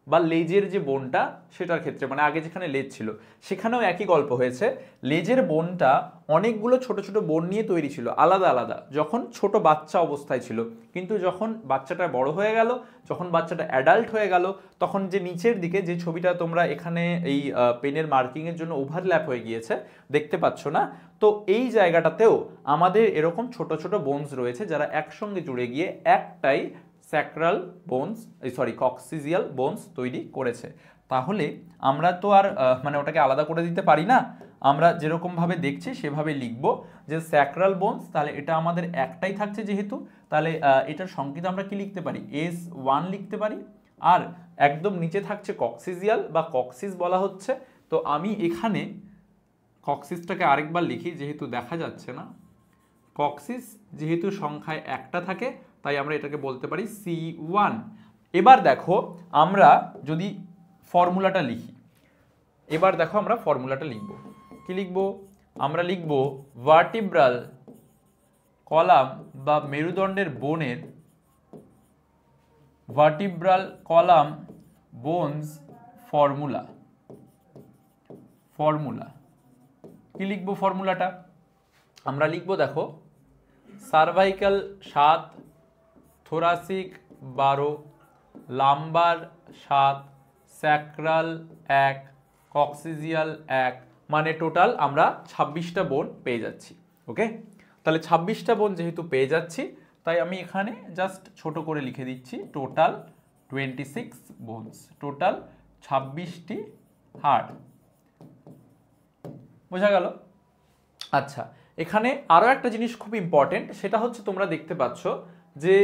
বা লেজের যে বোনটা সেটার ক্ষেত্রে, মানে আগে যেখানে লেজ ছিল সেখানেও একই গল্প হয়েছে। লেজের বোনটা অনেকগুলো ছোট ছোট বোন নিয়ে তৈরি ছিল আলাদা আলাদা যখন ছোট বাচ্চা অবস্থায় ছিল, কিন্তু যখন বাচ্চাটা বড় হয়ে গেল, যখন বাচ্চাটা অ্যাডাল্ট হয়ে গেল, তখন যে নিচের দিকে যে ছবিটা তোমরা এখানে এই পেনের মার্কিংয়ের জন্য ওভারল্যাপ হয়ে গিয়েছে দেখতে পাচ্ছ না, তো এই জায়গাটাতেও আমাদের এরকম ছোট ছোট বোনস রয়েছে যারা একসঙ্গে জুড়ে গিয়ে একটাই স্যাক্রাল বোনস, কক্সিজিয়াল বোনস তৈরি করেছে। তাহলে আমরা তো আর মানে ওটাকে আলাদা করে দিতে পারি না, আমরা যেরকমভাবে দেখছি সেভাবে লিখব যে স্যাক্রাল বোনস, তাহলে এটা আমাদের একটাই থাকছে যেহেতু, তাহলে এটার সংকেত আমরা কি লিখতে পারি? S1 লিখতে পারি। আর একদম নিচে থাকছে কক্সিজিয়াল বা কক্সিস বলা হচ্ছে। তো আমি এখানে কক্সিসটাকে আরেকবার লিখি যেহেতু দেখা যাচ্ছে না। কক্সিস যেহেতু সংখ্যায় একটা থাকে তাই আমরা এটাকে বলতে পারি C1। এবার দেখো আমরা যদি ফর্মুলাটা লিখি, এবার দেখো আমরা ফর্মুলাটা লিখব, কি লিখব? আমরা লিখব ভার্টিব্রাল কলাম বা মেরুদণ্ডের বোনের, vertebral column bones formula. Formula কি লিখবো? ফর্মুলাটা আমরা লিখবো, দেখো, সার্ভাইকাল 7, থোরাসিক 12, লাম্বার 7, স্যাক্রাল 1, কক্সিজিয়াল 1, মানে টোটাল আমরা 26টা বোন পেয়ে যাচ্ছি। ওকে, তাহলে 26টা বোন যেহেতু পেয়ে যাচ্ছি, তাই আমি এখানে জাস্ট ছোট করে লিখে দিচ্ছি টোটাল 26 বোনস, টোটাল 26টি হাড়। বোঝা গেল? আচ্ছা, এখানে আরও একটা জিনিস খুব ইম্পর্টেন্ট, সেটা হচ্ছে তোমরা দেখতে পাচ্ছ যে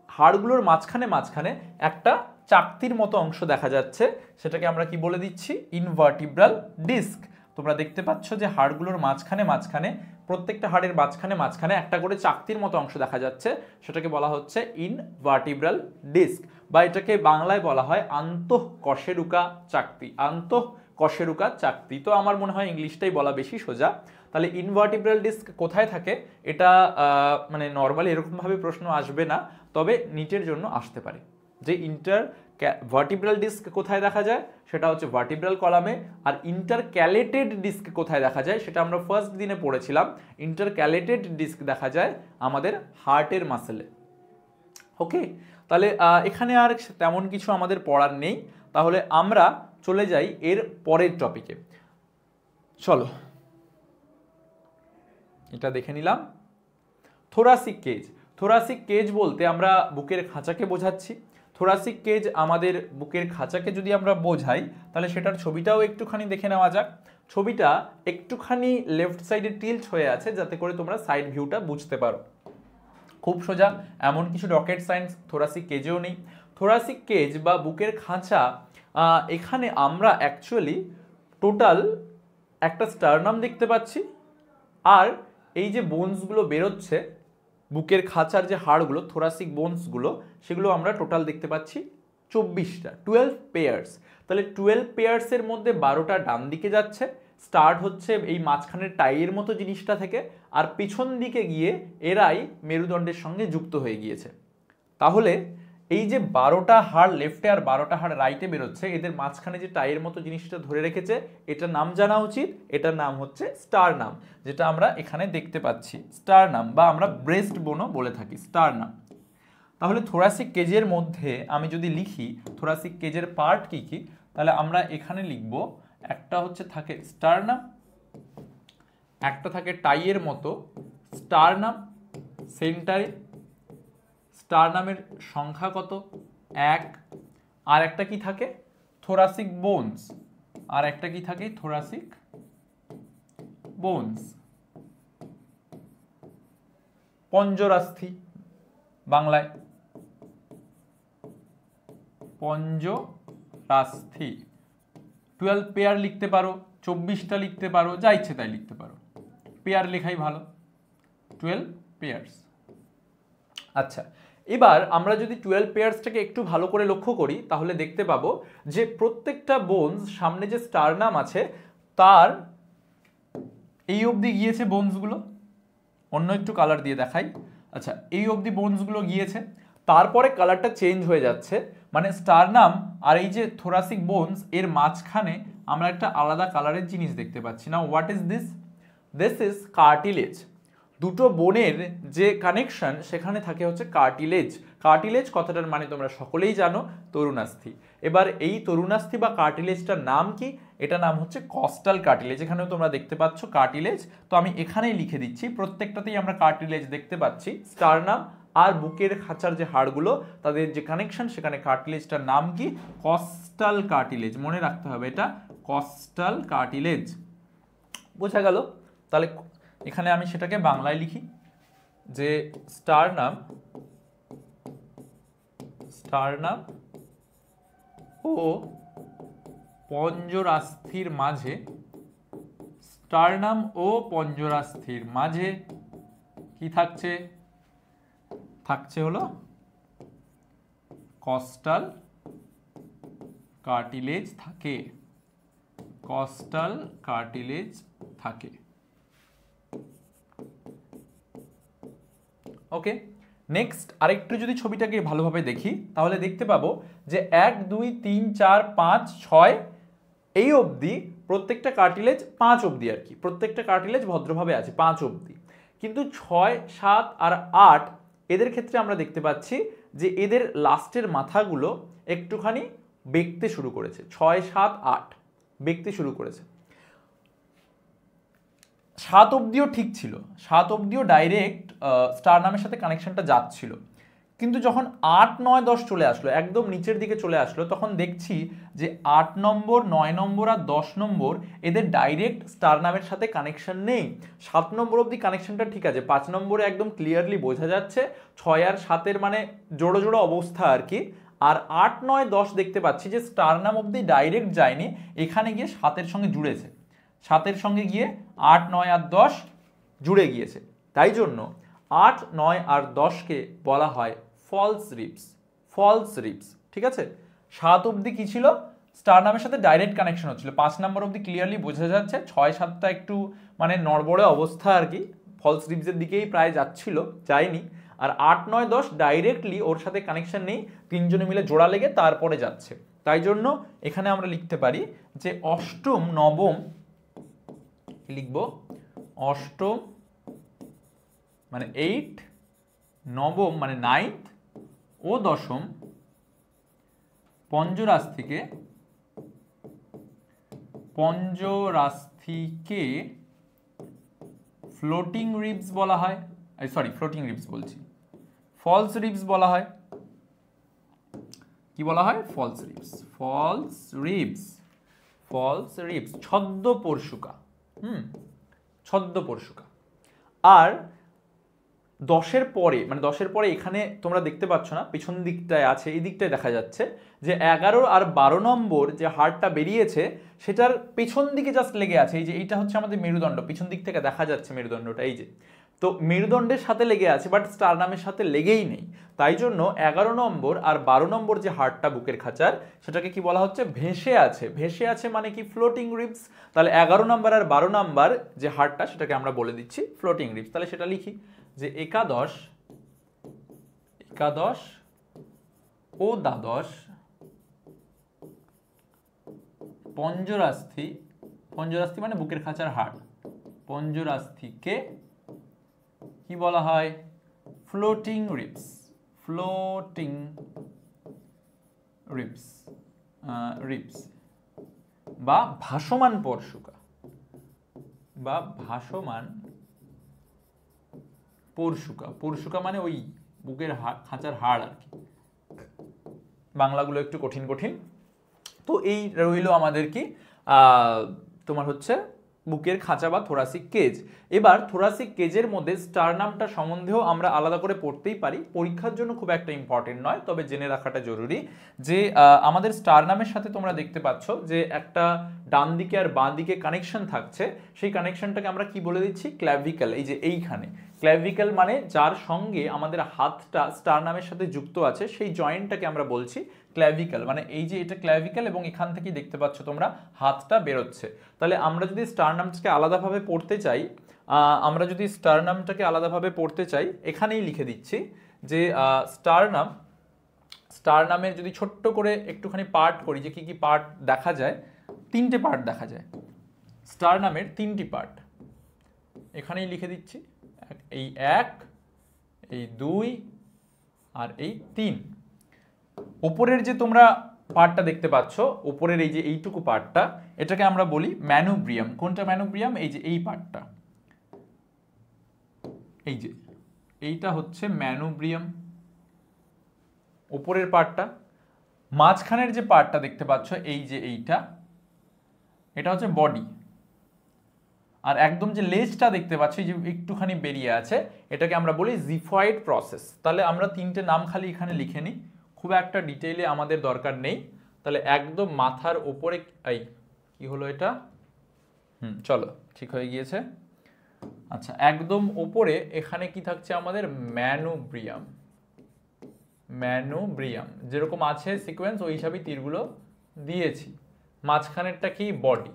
হাড়গুলোর মাঝখানে মাঝখানে একটা চাকতির মতো অংশ দেখা যাচ্ছে, সেটাকে আমরা কি বলে দিচ্ছি? ইনভার্টিব্রাল ডিস্ক। তোমরা দেখতে পাচ্ছ যে হাড়গুলোর মাঝখানে মাঝখানে, প্রত্যেকটা হাড়ের মাঝখানে মাঝখানে একটা করে চাকতির মতো অংশ দেখা যাচ্ছে, সেটাকে বলা হচ্ছে ইনভার্টিব্রাল ডিস্ক, বা এটাকে বাংলায় বলা হয় আন্তঃকশেরুকা চাকতি। আন্তঃকশেরুকা চাকতি, তো আমার মনে হয় ইংলিশটাই বলা বেশি সোজা। তাহলে ইনভার্টিব্রাল ডিস্ক কোথায় থাকে, এটা মানে নর্মালি এরকমভাবে প্রশ্ন আসবে না, তবে নিটের জন্য আসতে পারে যে ভার্টিব্রাল ডিস্ক কোথায় দেখা যায়, সেটা হচ্ছে ভার্টিব্রাল কলামে। আর ইন্টারক্যালেটেড ডিস্ক কোথায় দেখা যায়, সেটা আমরা ফার্স্ট দিনে পড়েছিলাম। ইন্টারক্যালেটেড ডিস্ক দেখা যায় আমাদের হার্টের মাসেলে। ওকে, তাহলে এখানে আর তেমন কিছু আমাদের পড়ার নেই, তাহলে আমরা চলে যাই এর পরের টপিকে। চলো, এটা দেখে নিলাম। Thoracic cage. থোরাসিক কেজ বলতে আমরা বুকের খাঁচাকে বোঝাচ্ছি। থোরাসিক কেজ আমাদের বুকের খাঁচাকে যদি আমরা বোঝাই, তাহলে সেটার ছবিটাও একটুখানি দেখে নেওয়া যাক। ছবিটা একটুখানি লেফট সাইডে টিল্ট হয়ে আছে, যাতে করে তোমরা সাইড ভিউটা বুঝতে পারো। খুব সোজা, এমন কিছু রকেট সায়েন্স থোরাসিক কেজেও নেই। থোরাসিক কেজ বা বুকের খাঁচা, এখানে আমরা অ্যাকচুয়ালি টোটাল একটা স্টারনাম দেখতে পাচ্ছি, আর এই যে বোনসগুলো বেরোচ্ছে বুকের খাঁচার যে হাড়গুলো, থোরাসিক বোনসগুলো, সেগুলো আমরা টোটাল দেখতে পাচ্ছি 24টা, 12 পেয়ার্স। তাহলে 12 পেয়ার্সের মধ্যে 12টা ডান দিকে যাচ্ছে, স্টার্ট হচ্ছে এই মাঝখানের টাইয়ের মতো জিনিসটা থেকে, আর পিছন দিকে গিয়ে এরাই মেরুদণ্ডের সঙ্গে যুক্ত হয়ে গিয়েছে। তাহলে এই যে 12টা হাড় লেফটে আর 12টা হাড় রাইটে বেরোচ্ছে, এদের মাঝখানে যে টাইয়ের মতো জিনিসটা ধরে রেখেছে, এটার নাম জানা উচিত। এটার নাম হচ্ছে স্টারনাম, যেটা আমরা এখানে দেখতে পাচ্ছি স্টারনাম, বা আমরা ব্রেস্ট বোনও বলে থাকি স্টারনাম। তাহলে থোরাসিক কেজের মধ্যে আমি যদি লিখি থোরাসিক কেজের পার্ট কি কি, তাহলে আমরা এখানে লিখব, একটা হচ্ছে থাকে স্টারনাম, একটা থাকে টাইয়ের মতো স্টারনাম সেন্টারে, স্টারনামের সংখ্যা কত? 1। আর একটা কি থাকে? Thoracic bones. আর একটা কি থাকে? থোরাসিক বোনস, পঞ্জরাস্থি বাংলায়, পঞ্জরাস্থি। 12 পেয়ার লিখতে পারো, 24টা লিখতে পারো, যা ইচ্ছে তাই লিখতে পারো, পেয়ার লেখাই ভালো, 12 পেয়ার্স। আচ্ছা, এবার আমরা যদি 12 পেয়ার্সটাকে একটু ভালো করে লক্ষ্য করি, তাহলে দেখতে পাবো যে প্রত্যেকটা বোনস, সামনে যে স্টারনাম আছে তার এই অবধি গিয়েছে বোনসগুলো, অন্য একটু কালার দিয়ে দেখাই। আচ্ছা, এই অবধি বোনসগুলো গিয়েছে, তারপরে কালারটা চেঞ্জ হয়ে যাচ্ছে, মানে স্টারনাম আর এই যে থোরাসিক বোনস এর মাঝখানে আমরা একটা আলাদা কালারের জিনিস দেখতে পাচ্ছি। না, what is this? This is cartilage. দুটো বোনের যে কানেকশন, সেখানে থাকে হচ্ছে কার্টিলেজ। কার্টিলেজ কথাটার মানে তোমরা সকলেই জানো, তরুণাস্থি। এবার এই তরুণাস্থি বা কার্টিলেজটার নাম কি? এটা নাম হচ্ছে কস্টাল কার্টিলেজ। এখানেও তোমরা দেখতে পাচ্ছ কার্টিলেজ, তো আমি এখানেই লিখে দিচ্ছি, প্রত্যেকটাতেই আমরা কার্টিলেজ দেখতে পাচ্ছি। স্টারনাম আর বুকের খাঁচার যে হাড়গুলো, তাদের যে কানেকশন, সেখানে কার্টিলেজটার নাম কি? Coastal cartilage. মনে রাখতে হবে এটা, কস্টাল কার্টিলেজ। বোঝা গেল? তাহলে এখানে আমি সেটাকে বাংলায় লিখি যে স্টারনাম ও পঞ্জরাস্থির মাঝে, স্টারনাম ও পঞ্জরাস্থির মাঝে কি থাকছে? থাকছে হলো কস্টাল কার্টিলেজ থাকে, কস্টাল কার্টিলেজ থাকে। ওকে, নেক্সট আরেকটু যদি ছবিটাকে ভালোভাবে দেখি তাহলে দেখতে পাবো যে 1 2 3 4 5 6 এই অবধি প্রত্যেকটা কার্টিলেজ 5 অবধি আর কি, প্রত্যেকটা কার্টিলেজ ভদ্রভাবে আছে 5 অবধি। কিন্তু 6 7 আর 8 এদের ক্ষেত্রে আমরা দেখতে পাচ্ছি যে এদের লাস্টের মাথাগুলো একটুখানি বেঁকতে শুরু করেছে, 6 7 8 বেঁকতে শুরু করেছে। 7 অবধিও ঠিক ছিল, 7 অবধিও ডাইরেক্ট স্টারনামের সাথে কানেকশনটা যাচ্ছিল, কিন্তু যখন 8 9 10 চলে আসলো, একদম নিচের দিকে চলে আসলো, তখন দেখছি যে 8 নম্বর 9 নম্বর আর 10 নম্বর এদের ডাইরেক্ট স্টারনামের সাথে কানেকশন নেই। 7 নম্বর অবধি কানেকশনটা ঠিক আছে, 5 নম্বরে একদম ক্লিয়ারলি বোঝা যাচ্ছে 6 আর 7-এর মানে জোড়ো জোড়ো অবস্থা আর কি। আর 8 9 10 দেখতে পাচ্ছি যে স্টারনাম অবধি ডাইরেক্ট যায়নি, এখানে গিয়ে 7-এর সঙ্গে জুড়েছে, 7-এর সঙ্গে গিয়ে 8 9 আর 10 জুড়ে গিয়েছে। তাই জন্য 8 9 আর 10কে বলা হয় ফলস রিবস, ফলস রিবস, ঠিক আছে। 7 অবধি কি ছিল, স্টারনামের সাথে ডাইরেক্ট কানেকশন হচ্ছিল, 5 নম্বর অবধি ক্লিয়ারলি বোঝা যাচ্ছে, 6 7টা একটু মানে নড়বড়ে অবস্থা আর কি, ফলস রিবসের দিকেই প্রায় যাচ্ছিল, যায়নি। আর 8 9 10 ডাইরেক্টলি ওর সাথে কানেকশন নেই, তিনজনে মিলে জোড়া লেগে তারপরে যাচ্ছে। তাই জন্য এখানে আমরা লিখতে পারি যে অষ্টম নবম, লিখব অষ্টম মানে 8, নবম মানে 9th ও দশম পঞ্জরাস্থিকে ফ্লোটিং রিবস বলা হয়, সরি ফ্লোটিং রিবস বলছি, ফলস রিবস বলা হয়। কি বলা হয়? False ribs, false ribs, false ribs, ছদ্মপরশুকা, ছদ্মপরশুকা। আর 10-এর পরে মানে 10-এর পরে এখানে তোমরা দেখতে পাচ্ছ না, পিছন দিকটায় আছে, এই দিকটায় দেখা যাচ্ছে যে 11 আর 12 নম্বর যে হাড়টা বেরিয়েছে সেটার পেছন দিকে জাস্ট লেগে আছে, এই যে এইটা হচ্ছে আমাদের মেরুদণ্ড, পিছন দিক থেকে দেখা যাচ্ছে মেরুদণ্ডটা, এই যে, তো মেরুদণ্ডের সাথে লেগে আছে বাট স্টারনামের সাথে লেগেই নেই। তাই জন্য 11 নম্বর আর 12 নম্বর যে হাড়টা বুকের খাঁচার সেটাকে কি বলা হচ্ছে? ভেসে আছে। ভেসে আছে মানে কি? Floating ribs. তাহলে 11 নম্বর আর 12 নম্বর যে হাড়টা সেটাকে আমরা বলে দিচ্ছি ফ্লোটিং রিবস। তাহলে সেটা লিখি যে একাদশ ও দ্বাদশ পঞ্জরাস্থি, পঞ্জরাস্থি মানে বুকের খাঁচার হাড়, পঞ্জরাস্থিকে কি বলা হয়? Floating ribs, floating ribs, ribs বা ভাসমান পরশুকা, বা ভাসমান পরশুকা। পরশুকা মানে ওই বুকের খাঁচার হাড় আর কি, বাংলাগুলো একটু কঠিন কঠিন। তো এই রইল আমাদের কি তোমার হচ্ছে বুকের খাঁচা বা থোরাসিক কেজ। এবার থোরাসিক কেজের মধ্যে স্টারনামটা সম্বন্ধেও আমরা আলাদা করে পড়তেই পারি, পরীক্ষার জন্য খুব একটা ইম্পর্টেন্ট নয়, তবে জেনে রাখাটা জরুরি যে আমাদের স্টারনামের সাথে তোমরা দেখতে পাচ্ছ যে একটা ডান দিকে আর বাঁ দিকে কানেকশন থাকছে, সেই কানেকশনটাকে আমরা কি বলে দিচ্ছি? ক্ল্যাভিকেল। এই যে এইখানে ক্ল্যাভিকেল মানে যার সঙ্গে আমাদের হাতটা স্টারনামের সাথে যুক্ত আছে সেই জয়েন্টটাকে আমরা বলছি ক্ল্যাভিকেল। মানে এই যে এটা ক্ল্যাভিকেল এবং এখান থেকে দেখতে পাচ্ছ তোমরা হাতটা বেরোচ্ছে। তাহলে আমরা যদি স্টারনামটাকে আলাদাভাবে পড়তে চাই, এখানেই লিখে দিচ্ছি যে স্টারনামের যদি ছোট্ট করে একটুখানি পার্ট করি, যে কি কি পার্ট দেখা যায়, 3টে পার্ট দেখা যায় স্টারনামের, 3টি পার্ট এখানেই লিখে দিচ্ছি, এই 1, এই 2 আর এই 3। উপরের যে তোমরা পার্টটা দেখতে পাচ্ছ, উপরের এই যে এইটুকু পার্টটা, এটাকে আমরা বলি ম্যানুব্রিয়াম। কোনটা ম্যানুব্রিয়াম? এই যে এই পার্টটা, এই যে এইটা হচ্ছে ম্যানুব্রিয়াম, উপরের পার্টটা। মাঝখানের যে পার্টটা দেখতে পাচ্ছ, এই যে এইটা, এটা হচ্ছে বডি। আর একদম যে লেজটা দেখতে পাচ্ছ, যে একটুখানি বেরিয়ে আছে, এটাকে আমরা বলি জিফয়েড প্রসেস। তাহলে আমরা 3টে নাম খালি এখানে লিখে নিই, খুব একটা ডিটেইলে আমাদের দরকার নেই। তাহলে একদম মাথার ওপরে, এই কি হলো এটা? চলো ঠিক হয়ে গিয়েছে। আচ্ছা, একদম ওপরে এখানে কি থাকছে আমাদের? ম্যানুব্রিয়াম। ম্যানুব্রিয়াম যেরকম আছে সিকোয়েন্স, ওই হিসাবেই তীরগুলো দিয়েছি। মাঝখানেরটা কি? বডি।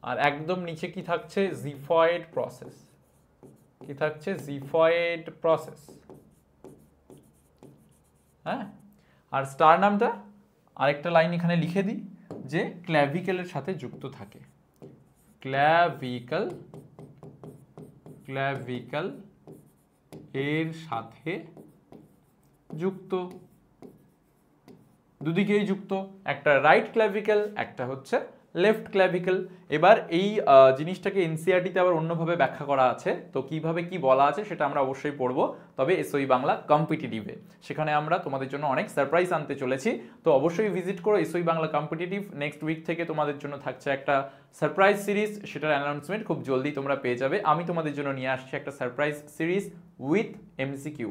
আর একদম নিচে কি থাকছে? Xiphoid process. কি থাকছে? Xiphoid process. হ্যাঁ, আর স্টারনামটা আরেকটা লাইন এখানে লিখে দিই যে ক্ল্যাভিকেলের সাথে যুক্ত থাকে। ক্ল্যাভিকেল এর সাথে যুক্ত, দুদিকেই যুক্ত, একটা রাইট ক্ল্যাভিকেল, একটা হচ্ছে লেফট ক্ল্যাভিকেল। এবার এই জিনিসটাকে এনসিইআরটিতে আবার অন্যভাবে ব্যাখ্যা করা আছে, তো কিভাবে কি বলা আছে সেটা আমরা অবশ্যই পড়বো, তবে এসওই বাংলা কম্পিটিটিভে, সেখানে আমরা তোমাদের জন্য অনেক সারপ্রাইজ আনতে চলেছি। তো অবশ্যই ভিজিট করো SOE Bangla competitive. Next week থেকে তোমাদের জন্য থাকছে একটা সারপ্রাইজ সিরিজ, সেটার অ্যানাউন্সমেন্ট খুব জলদি তোমরা পেয়ে যাবে। আমি তোমাদের জন্য নিয়ে আসছি একটা সারপ্রাইজ সিরিজ উইথ এমসিকিউ।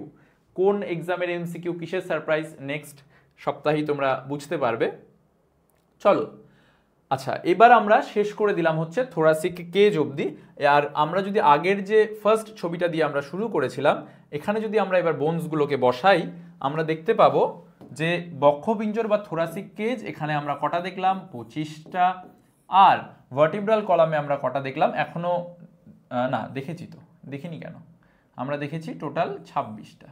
কোন এক্সামের এমসিকিউ, কিসের সারপ্রাইজ, নেক্সট সপ্তাহেই তোমরা বুঝতে পারবে। চলো, আচ্ছা এবার আমরা শেষ করে দিলাম হচ্ছে থোরাসিক কেজ অবধি। আর আমরা যদি আগের যে ফার্স্ট ছবিটা দিয়ে আমরা শুরু করেছিলাম, এখানে যদি আমরা এবার বোনসগুলোকে বসাই, আমরা দেখতে পাবো যে বক্ষপিঞ্জর বা থোরাসিক কেজ এখানে আমরা কটা দেখলাম, 25টা। আর ভার্টিব্রাল কলামে আমরা কটা দেখলাম, এখনো না দেখেছি, তো দেখিনি কেন, আমরা দেখেছি টোটাল 26টা।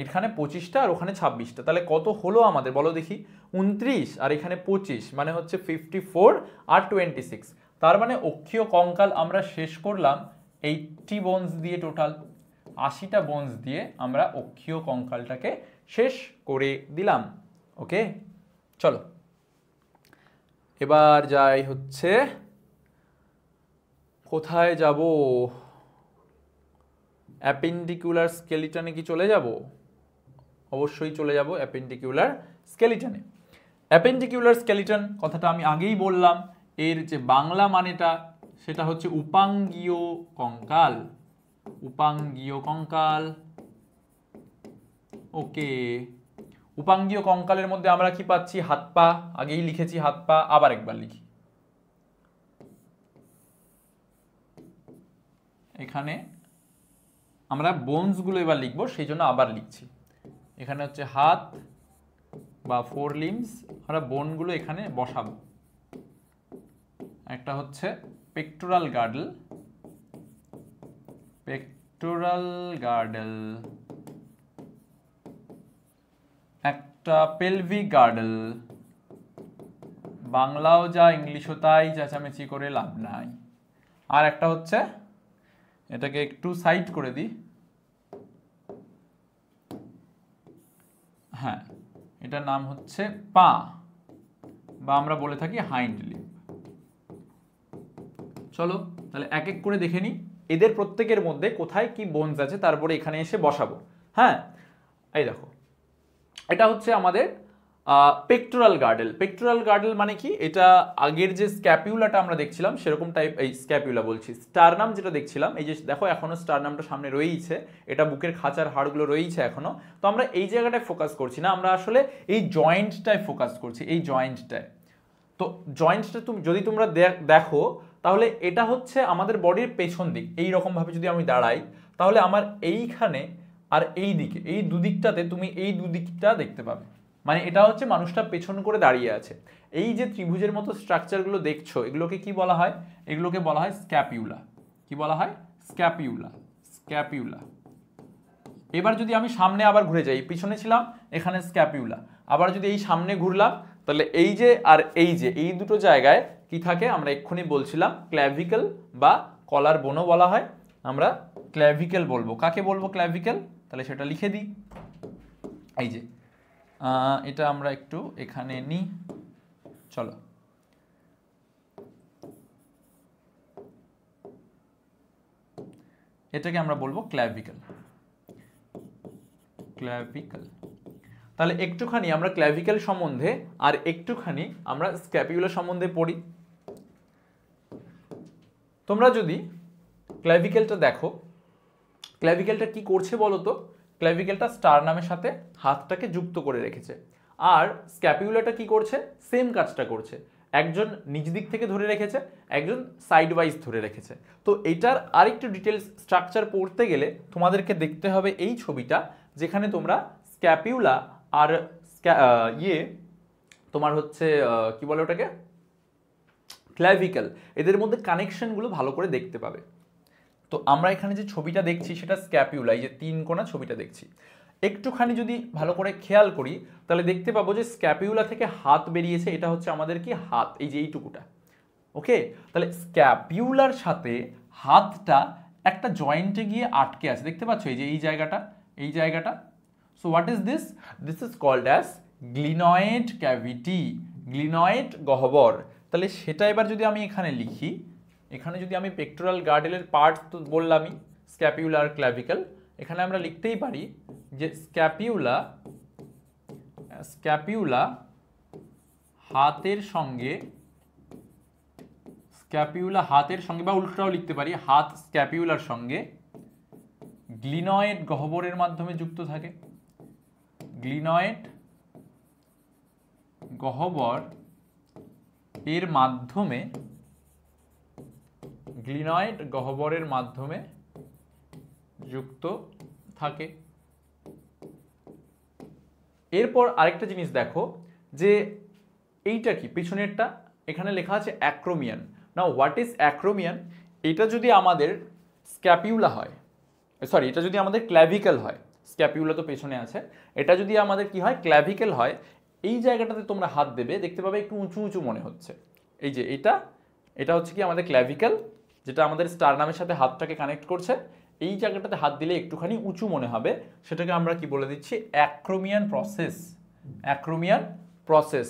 এখানে 25টা আর ওখানে 26টা, তাহলে কত হলো আমাদের বলো দেখি, 29 আর এখানে 25, মানে হচ্ছে 54 আর 26। তার মানে অক্ষীয় কঙ্কাল আমরা শেষ করলাম 80 বোনস দিয়ে, টোটাল 80টা বোনস দিয়ে আমরা অক্ষীয় কঙ্কালটাকে শেষ করে দিলাম। ওকে, চলো এবার যাই হচ্ছে, কোথায় যাব, অ্যাপেন্ডিকুলার স্কেলিটনে কি চলে যাব? অবশ্যই চলে যাব অ্যাপেন্ডিকুলার স্কেলিটনে। অ্যাপেন্ডিকুলার স্কেলিটন কথাটা আমি আগেই বললাম, এর যে বাংলা মানেটা সেটা হচ্ছে উপাঙ্গীয় কঙ্কাল। উপাঙ্গীয় কঙ্কাল, ওকে। উপাঙ্গীয় কঙ্কালের মধ্যে আমরা কি পাচ্ছি, হাত পা, আগেই লিখেছি হাত পা, আবার একবার লিখি, এখানে আমরা বোনসগুলো এবার লিখবো, সেই জন্য আবার লিখছি। এখানে হচ্ছে হাত বা ফোর লিম্বস, আমরা বোনগুলো এখানে বসাবো। একটা হচ্ছে পেক্টোরাল গার্ডল, একটা পেলভিক গার্ডল, বাংলাও যা ইংলিশও তাই, চেঁচামেচি করে লাভ নাই। আর একটা হচ্ছে, এটাকে একটু সাইড করে দিই, হ্যাঁ এটার নাম হচ্ছে পা, বা আমরা বলে থাকি হাইন্ড লিম্ব। চলো তাহলে এক এক করে দেখে নিই এদের প্রত্যেকের মধ্যে কোথায় কি বোনস আছে, তারপরে এখানে এসে বসাবো। হ্যাঁ, এই দেখো, এটা হচ্ছে আমাদের পেক্টোরাল গার্ডেল। পেক্টোরাল গার্ডেল মানে কি, এটা আগের যে স্ক্যাপিউলাটা আমরা দেখছিলাম সেরকম টাইপ, এই স্ক্যাপিউলা বলছি, স্টারনাম যেটা দেখছিলাম, এই যে দেখো এখনো স্টারনামটা সামনে রয়েইছে, এটা বুকের খাঁচার হাড়গুলো রয়েইছে এখনো। তো আমরা এই জায়গাটায় ফোকাস করছি না, আমরা আসলে এই জয়েন্টটায় ফোকাস করছি, এই জয়েন্টটায়। তো জয়েন্টটা তুমি যদি তোমরা দেখো, তাহলে এটা হচ্ছে আমাদের বডির পেছন দিক। এই রকম ভাবে যদি আমি দাঁড়াই, তাহলে আমার এইখানে আর এই দিকে, এই দুদিকটাতে তুমি এই দুদিকটা দেখতে পাবে, মানে এটা হচ্ছে মানুষটা পেছন করে দাঁড়িয়ে আছে। এই যে ত্রিভুজের মতো স্ট্রাকচারগুলো দেখছো, এগুলোকে কি বলা হয়, এগুলোকে বলা হয় স্ক্যাপিউলা। কি বলা হয়, স্ক্যাপিউলা, স্ক্যাপিউলা। এবার যদি আমি সামনে আবার ঘুরে যাই, পিছনে ছিলাম, এখানে স্ক্যাপিউলা, আবার যদি এই সামনে ঘুরলাম, তাহলে এই যে আর এই যে, এই দুটো জায়গায় কি থাকে, আমরা এক্ষুনি বলছিলাম ক্ল্যাভিকেল বা কলার বোনও বলা হয়, আমরা ক্ল্যাভিকেল বলবো। কাকে বলবো ক্ল্যাভিকেল, তাহলে সেটা লিখে দিই, এই যে এটা আমরা একটু এখানে নিই, চলো এটাকে আমরা বলবো ক্ল্যাভিকেল, ক্ল্যাভিকেল। তাহলে একটুখানি আমরা ক্ল্যাভিকেল সম্বন্ধে আর একটুখানি আমরা স্ক্যাপিউলা সম্বন্ধে পড়ি। তোমরা যদি ক্ল্যাভিকেলটা দেখো, ক্ল্যাভিকেলটা কি করছে বলো তো, ক্ল্যাভিকেলটা স্টারনামের সাথে হাতটাকে যুক্ত করে রেখেছে। আর স্ক্যাপিউলাটা কি করছে, সেম কাজটা করছে, একজন নিচ দিক থেকে ধরে রেখেছে, একজন সাইড ওয়াইজ ধরে রেখেছে। তো এটার আরেকটু ডিটেলস স্ট্রাকচার পড়তে গেলে তোমাদেরকে দেখতে হবে এই ছবিটা, যেখানে তোমরা স্ক্যাপিউলা আর তোমার হচ্ছে কি বলে ওটাকে, ক্ল্যাভিকেল, এদের মধ্যে কানেকশনগুলো ভালো করে দেখতে পাবে। তো আমরা এখানে যে ছবিটা দেখছি সেটা স্ক্যাপিউলা, এই যে 3 কোণা ছবিটা দেখছি। একটুখানি যদি ভালো করে খেয়াল করি তাহলে দেখতে পাবো যে স্ক্যাপিউলা থেকে হাত বেরিয়েছে, এটা হচ্ছে আমাদের কি হাত, এই যে এইটুকুটা। ওকে, তাহলে স্ক্যাপিউলার সাথে হাতটা একটা জয়েন্টে গিয়ে আটকে আছে, দেখতে পাচ্ছ এই যে এই জায়গাটা, এই জায়গাটা। So what is this? This is called as glenoid cavity, glenoid গহ্বর। তাহলে সেটা এবার যদি আমি এখানে লিখি, এখানে যদি আমি পেক্টোরাল গার্ডেলের পার্ট তো বললামই, স্ক্যাপিউলা আর ক্ল্যাভিকল, এখানে আমরা লিখতেই পারি যে স্ক্যাপিউলা, স্ক্যাপিউলা হাতের সঙ্গে, স্ক্যাপিউলা হাতের সঙ্গে, বা উল্টোটাও লিখতে পারি, হাত স্ক্যাপিউলার সঙ্গে গ্লিনয়েড গহ্বরের মাধ্যমে যুক্ত থাকে। গ্লিনয়েড গহ্বর এর মাধ্যমে, গ্লিনয়েড গহ্বরের মাধ্যমে যুক্ত থাকে। এরপর আরেকটা জিনিস দেখো যে এইটা কি, পিছনেরটা এখানে লেখা আছে acromion. Now what is acromion? এটা যদি আমাদের স্ক্যাপিউলা হয়, সরি এটা যদি আমাদের ক্ল্যাভিকল হয়, স্ক্যাপিউলা তো পেছনে আছে, এটা যদি আমাদের কি হয়, ক্ল্যাভিকল হয়, এই জায়গাটাতে তোমরা হাত দেবে, দেখতে পাবে একটু উঁচু উঁচু মনে হচ্ছে। এই যে এটা হচ্ছে কি আমাদের ক্ল্যাভিকল, যেটা আমাদের স্টারনামের সাথে হাতটাকে কানেক্ট করছে। এই জায়গাটাতে হাত দিলে একটুখানি উঁচু মনে হবে, সেটাকে আমরা কি বলে দিচ্ছি, অ্যাক্রোমিয়ান প্রসেস, অ্যাক্রোমিয়ান প্রসেস।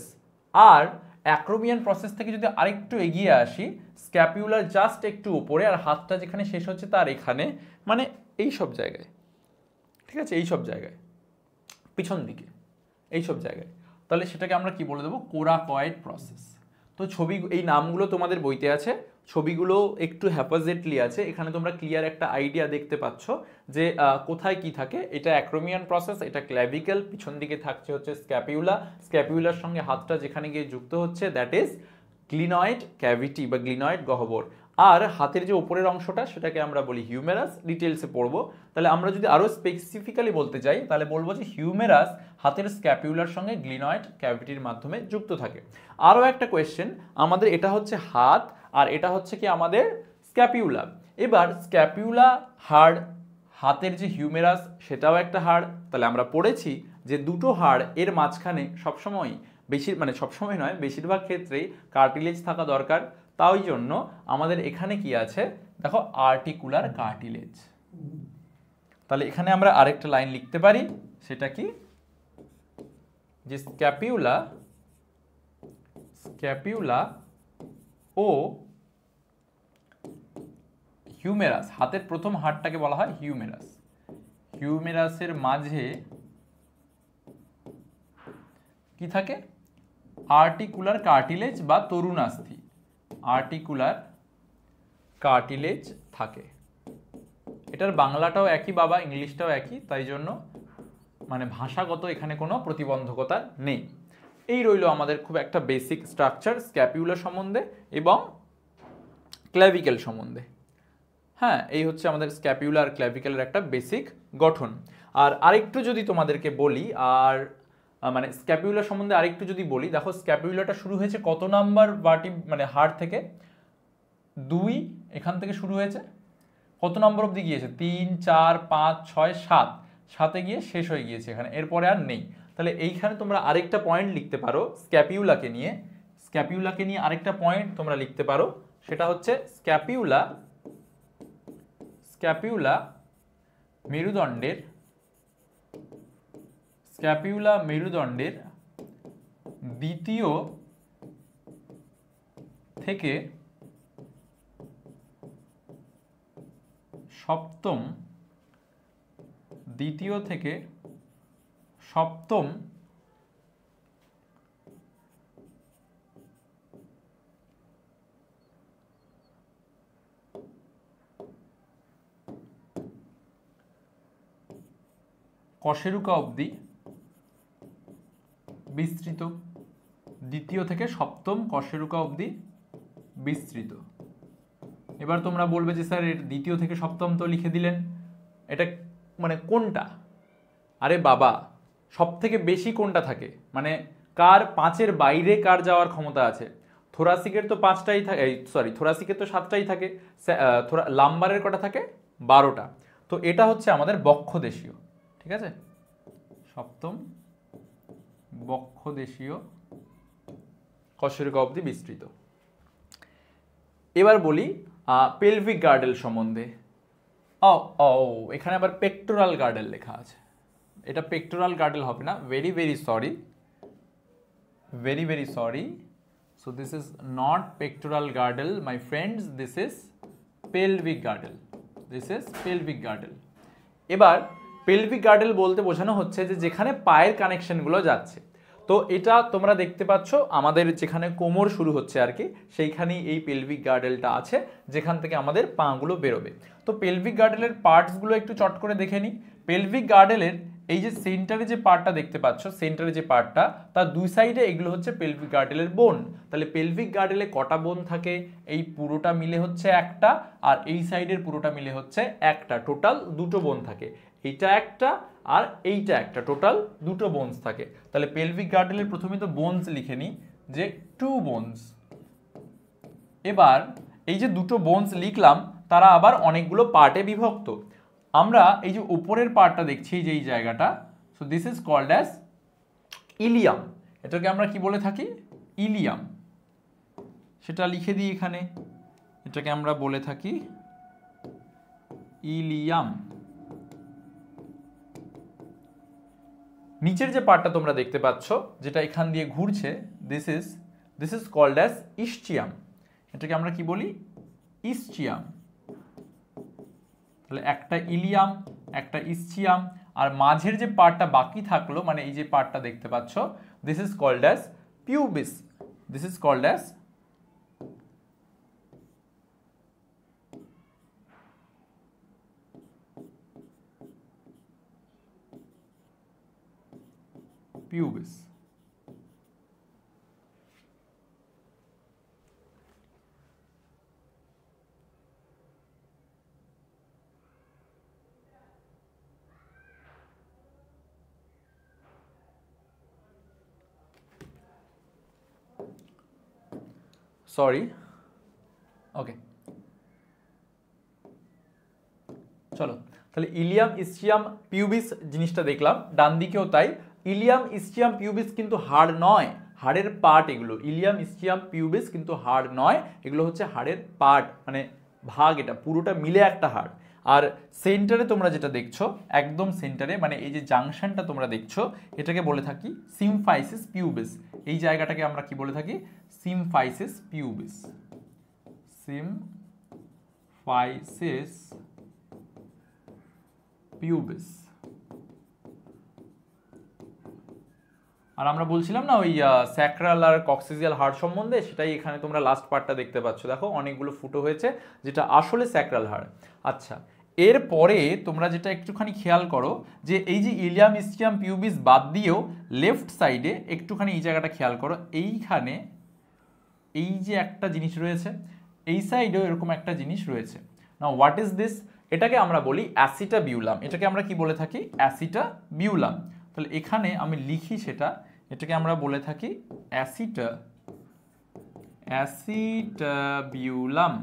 আর অ্যাক্রোমিয়ান প্রসেস থেকে যদি আরেকটু এগিয়ে আসি, স্ক্যাপিউলার জাস্ট একটু উপরে, আর হাতটা যেখানে শেষ হচ্ছে তার এখানে, মানে এই সব জায়গায়, ঠিক আছে, এই সব জায়গায়, পিছন দিকে, এই সব জায়গায়, তাহলে সেটাকে আমরা কি বলে দেবো, কোরাকয়েড প্রসেস। তো ছবি, এই নামগুলো তোমাদের বইতে আছে, ছবিগুলো একটু হ্যাপাজেটলি আছে, এখানে তোমরা ক্লিয়ার একটা আইডিয়া দেখতে পাচ্ছ যে কোথায় কি থাকে। এটা অ্যাক্রোমিয়ান প্রসেস, এটা ক্ল্যাভিকল, পিছন দিকে থাকছে হচ্ছে স্ক্যাপিউলা, স্ক্যাপিউলার সঙ্গে হাতটা যেখানে গিয়ে যুক্ত হচ্ছে দ্যাট ইজ গ্লিনয়েড ক্যাভিটি বা গ্লিনয়েড গহ্বর। আর হাতের যে উপরের অংশটা সেটাকে আমরা বলি হিউমেরাস, ডিটেলসে পড়বো। তাহলে আমরা যদি আরও স্পেসিফিক্যালি বলতে চাই তাহলে বলবো যে হিউমেরাস হাতের স্ক্যাপিউলার সঙ্গে গ্লিনয়েড ক্যাভিটির মাধ্যমে যুক্ত থাকে। আরও একটা কোয়েশ্চেন, আমাদের এটা হচ্ছে হাত আর এটা হচ্ছে কি আমাদের স্ক্যাপিউলা। এবার স্ক্যাপিউলা হাড়, হাতের যে হিউমেরাস সেটাও একটা হাড়। তাহলে আমরা পড়েছি যে দুটো হাড় এর মাঝখানে সবসময়, মানে সবসময় নয়, বেশিরভাগ ক্ষেত্রেই কার্টিলেজ থাকা দরকার। তাই জন্য আমাদের এখানে কি আছে দেখো, আর্টিকুলার কার্টিলেজ। তাহলে এখানে আমরা আরেকটা লাইন লিখতে পারি, সেটা কি, যে স্ক্যাপিউলা, স্ক্যাপিউলা ও হিউমেরাস, হাতের প্রথম হাড়টাকে বলা হয় হিউমেরাস, হিউমেরাসের মাঝে কি থাকে, আর্টিকুলার কার্টিলেজ বা তরুণাস্থি, আর্টিকুলার কার্টিলেজ থাকে। এটার বাংলাটাও একই বাবা, ইংলিশটাও একই, তাই জন্য মানে ভাষাগত এখানে কোনো প্রতিবন্ধকতা নেই। এই রইল আমাদের খুব একটা বেসিক স্ট্রাকচার স্ক্যাপিউলা সম্বন্ধে এবং ক্ল্যাভিকেল সম্বন্ধে। হ্যাঁ, এই হচ্ছে আমাদের স্ক্যাপিউলা আর ক্ল্যাভিকেলের একটা বেসিক গঠন। আর আরেকটু যদি তোমাদেরকে বলি, আর মানে স্ক্যাপিউলা সম্বন্ধে আরেকটু যদি বলি, দেখো স্ক্যাপিউলাটা শুরু হয়েছে কত নাম্বার মানে হাড় থেকে, 2, এখান থেকে শুরু হয়েছে, কত নম্বর অবধি গিয়েছে, 3, 4, 5, 6, 7, 7-এ গিয়ে শেষ হয়ে গিয়েছে এখানে, এরপরে আর নেই। তাহলে এইখানে তোমরা আরেকটা পয়েন্ট লিখতে পারো স্ক্যাপিউলাকে নিয়ে, স্ক্যাপিউলাকে নিয়ে আরেকটা পয়েন্ট তোমরা লিখতে পারো, সেটা হচ্ছে স্ক্যাপিউলা, স্ক্যাপিউলা মেরুদণ্ডের, স্ক্যাপিউলা মেরুদণ্ডের দ্বিতীয় থেকে সপ্তম, দ্বিতীয় থেকে সপ্তম কশেরুকা অবধি বিস্তৃত, দ্বিতীয় থেকে সপ্তম কশেরুকা অবধি বিস্তৃত। এবার তোমরা বলবে যে স্যার এর দ্বিতীয় থেকে সপ্তম তো লিখে দিলেন, এটা মানে কোনটা? আরে বাবা, সব থেকে বেশি কোনটা থাকে, মানে কার 5-এর বাইরে কার যাওয়ার ক্ষমতা আছে? থোরাসিকের তো 5টাই থাকে, সরি থোরাসিকের তো 7টাই থাকে, লাম্বারের কটা থাকে 12টা। তো এটা হচ্ছে আমাদের বক্ষদেশীয়, ঠিক আছে, সপ্তম বক্ষদেশীয় কশেরুকা অবধি বিস্তৃত। এবার বলি পেলভিক গার্ডেল সম্বন্ধে। ও ও এখানে আবার পেক্টোরাল গার্ডেল লেখা আছে, এটা পেক্টোরাল গার্ডেল হবে না, very very sorry, very very sorry, so this is not pectoral girdle my friends, this is pelvic girdle, this is pelvic girdle। এবার pelvic girdle বলতে বোঝানো হচ্ছে যে যেখানে পায়ের কানেকশনগুলো যাচ্ছে। তো এটা তোমরা দেখতে পাচ্ছ আমাদের যেখানে কোমর শুরু হচ্ছে আর কি, সেইখানেই এই পেলভিক গার্ডেলটা আছে, যেখান থেকে আমাদের পাগুলো বেরোবে। তো পেলভিক গার্ডেলের পার্টসগুলো একটু চট করে দেখে নিই। পেলভিক গার্ডেলের এই যে সেন্টারে যে পার্টটা দেখতে পাচ্ছ, সেন্টারে যে পার্টটা, তার দুই সাইডে এগুলো হচ্ছে পেলভিক গার্ডেলের বোন। তাহলে পেলভিক গার্ডেলে কটা বোন থাকে? এই পুরোটা মিলে হচ্ছে একটা, আর এই সাইডের পুরোটা মিলে হচ্ছে একটা, টোটাল দুটো বোন থাকে। এইটা একটা আর এইটা একটা, টোটাল দুটো বোনস থাকে। তাহলে পেলভিক গার্ডেলের প্রথমে তো বোনস লিখে নিই যে 2 বোনস। এবার এই যে দুটো বোনস লিখলাম, তারা আবার অনেকগুলো পার্টে বিভক্ত। আমরা এই যে উপরের পার্টটা দেখছি যে এই জায়গাটা, so this is called as ileum. এটাকে আমরা কি বলে থাকি? ইলিয়াম। সেটা লিখে দিই এখানে, এটাকে আমরা বলে থাকি ইলিয়াম। নিচের যে পার্টটা তোমরা দেখতে পাচ্ছ, যেটা এখান দিয়ে ঘুরছে, দিস ইজ কল্ড অ্যাজ ইস্চিয়াম। এটাকে আমরা কি বলি? ইস্চিয়াম। তাহলে একটা ইলিয়াম, একটা ইস্চিয়াম, আর মাঝের যে পার্টটা বাকি থাকলো, মানে এই যে পার্টটা দেখতে পাচ্ছ, this is called as pubis. This is called as pubis. Sorry, okay, চলো তাহলে ইলিয়াম, ইস্চিয়াম, পিউবিস জিনিসটা দেখলাম। ডান দিকেও তাই, ইলিয়াম, ইস্চিয়াম, পিউবিস কিন্তু হাড় নয়, হাড়ের পার্ট এগুলো। ইলিয়াম, ইস্চিয়াম, পিউবিস কিন্তু হাড় নয়, এগুলো হচ্ছে হাড়ের পার্ট, মানে ভাগ, এটা পুরোটা মিলে একটা হাড়। আর সেন্টারে তোমরা যেটা দেখছো, একদম সেন্টারে, মানে এই যে জাংশনটা তোমরা দেখছো, এটাকে বলে থাকি সিমফাইসিস পিউবিস। এই জায়গাটাকে আমরা কি বলে থাকি? Symphysis pubis. Symphysis pubis. আর আমরা বলছিলাম না ওই স্যাক্রাল আর কক্সিজিয়াল হাড় সম্বন্ধে, সেটাই এখানে তোমরা লাস্ট পার্টটা দেখতে পাচ্ছ, দেখো অনেকগুলো ফুটো হয়েছে, যেটা আসলে স্যাক্রাল হাড়। আচ্ছা, এরপরে তোমরা যেটা একটুখানি খেয়াল করো, যে এই যে ইলিয়াম, ইস্চিয়াম, পিউবিস বাদ দিয়েও লেফট সাইডে একটুখানি এই জায়গাটা খেয়াল করো, এইখানে এই যে একটা জিনিস রয়েছে, এই সাইডেও এরকম একটা জিনিস রয়েছে। নাও হোয়াট ইজ দিস? এটাকে আমরা বলি অ্যাসিটাবিউলাম। এটাকে আমরা কি বলে থাকি? অ্যাসিটাবিউলাম। তাহলে এখানে আমি লিখি সেটা, এটাকে আমরা বলে থাকি অ্যাসিটাবিউলাম।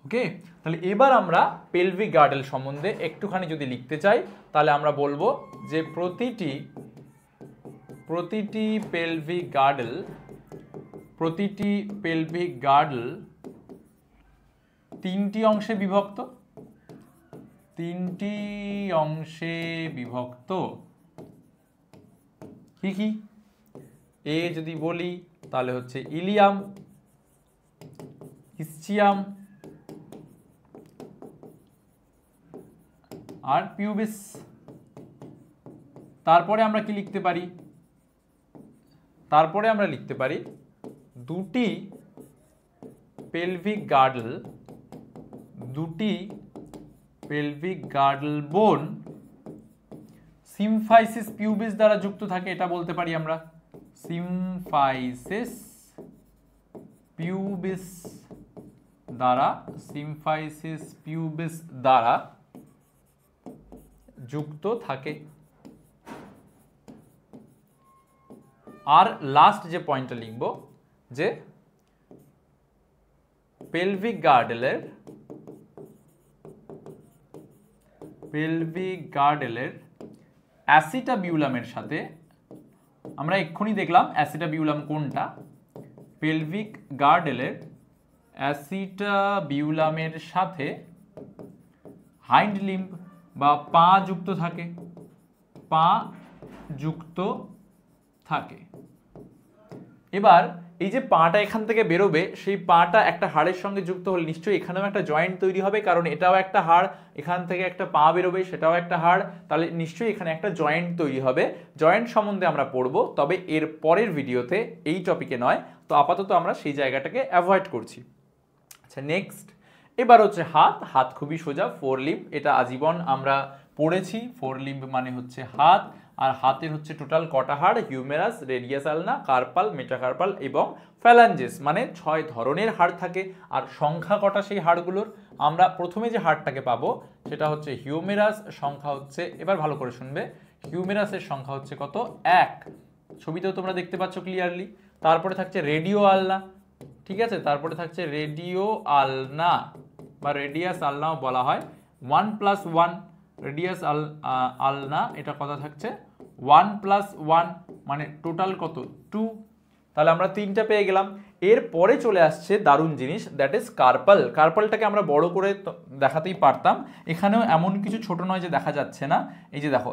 ওকে, তাহলে এবার আমরা পেলভিক গার্ডেল সম্বন্ধে একটুখানি যদি লিখতে চাই, তাহলে আমরা বলবো যে প্রতিটি পেলভিক গার্ডেল তিনটি অংশে বিভক্ত। কি কি? এ যদি বলি তাহলে হচ্ছে ইলিয়াম, ইস্চিয়াম আর পিউবিস। তারপরে আমরা কি লিখতে পারি? তারপরে আমরা লিখতে পারি দুটি পেলভিক গার্ডল বোন সিমফাইসিস পিউবিস দ্বারা যুক্ত থাকে, এটা বলতে পারি আমরা। সিমফাইসিস পিউবিস দ্বারা যুক্ত থাকে। আর লাস্ট যে পয়েন্টটা লিখব, যে পেলভিক গার্ডেলের অ্যাসিটাবিউলামের সাথে, আমরা এক্ষুনি দেখলাম অ্যাসিটাবিউলাম কোনটা, পেলভিক গার্ডেলের অ্যাসিটাবিউলামের সাথে হাইন্ড লিম্ব বা পা যুক্ত থাকে। এবার এই যে পাটা এখান থেকে বেরোবে, সেই পাটা একটা হাড়ের সঙ্গে যুক্ত হলে নিশ্চয়ই এখানেও একটা জয়েন্ট তৈরি হবে, কারণ এটাও একটা হাড়, এখান থেকে একটা পা বেরোবে, সেটাও একটা হাড়, তাহলে নিশ্চয়ই এখানে একটা জয়েন্ট তৈরি হবে। জয়েন্ট সম্বন্ধে আমরা পড়বো, তবে এর পরের ভিডিওতে, এই টপিকে নয়। তো আপাতত আমরা সেই জায়গাটাকে অ্যাভয়েড করছি। আচ্ছা, নেক্সট এবার হচ্ছে হাত খুবই সোজা, 4 লিম্ব, এটা আজীবন আমরা পড়েছি। 4 লিম্ব মানে হচ্ছে হাত, আর হাতের হচ্ছে টোটাল কটা হাড়, হিউমেরাস, রেডিয়াস আলনা, কার্পাল, মেটাকার্পাল এবং ফ্যালাঞ্জেস, মানে 6 ধরনের হাড় থাকে। আর সংখ্যা কটা সেই হাড়গুলোর, আমরা প্রথমে যে হাড়টাকে পাবো সেটা হচ্ছে হিউমেরাস, সংখ্যা হচ্ছে, এবার ভালো করে শুনবে, হিউমেরাসের সংখ্যা হচ্ছে কত, 1, ছবিতেও তোমরা দেখতে পাচ্ছ ক্লিয়ারলি। তারপরে থাকছে রেডিও আলনা, ঠিক আছে, তারপরে থাকছে রেডিও আলনা বা রেডিয়াস আলনাও বলা হয়, 1 + 1 রেডিয়াস আলনা, এটা কথা থাকছে 1 + 1 মানে টোটাল কত, 2। তাহলে আমরা 3টা পেয়ে গেলাম। এরপরে চলে আসছে দারুণ জিনিস, দ্যাট ইজ কার্পাল। কার্পালটাকে আমরা বড় করে দেখাতেই পারতাম, এখানেও এমন কিছু ছোট নয় যে দেখা যাচ্ছে না। এই যে দেখো,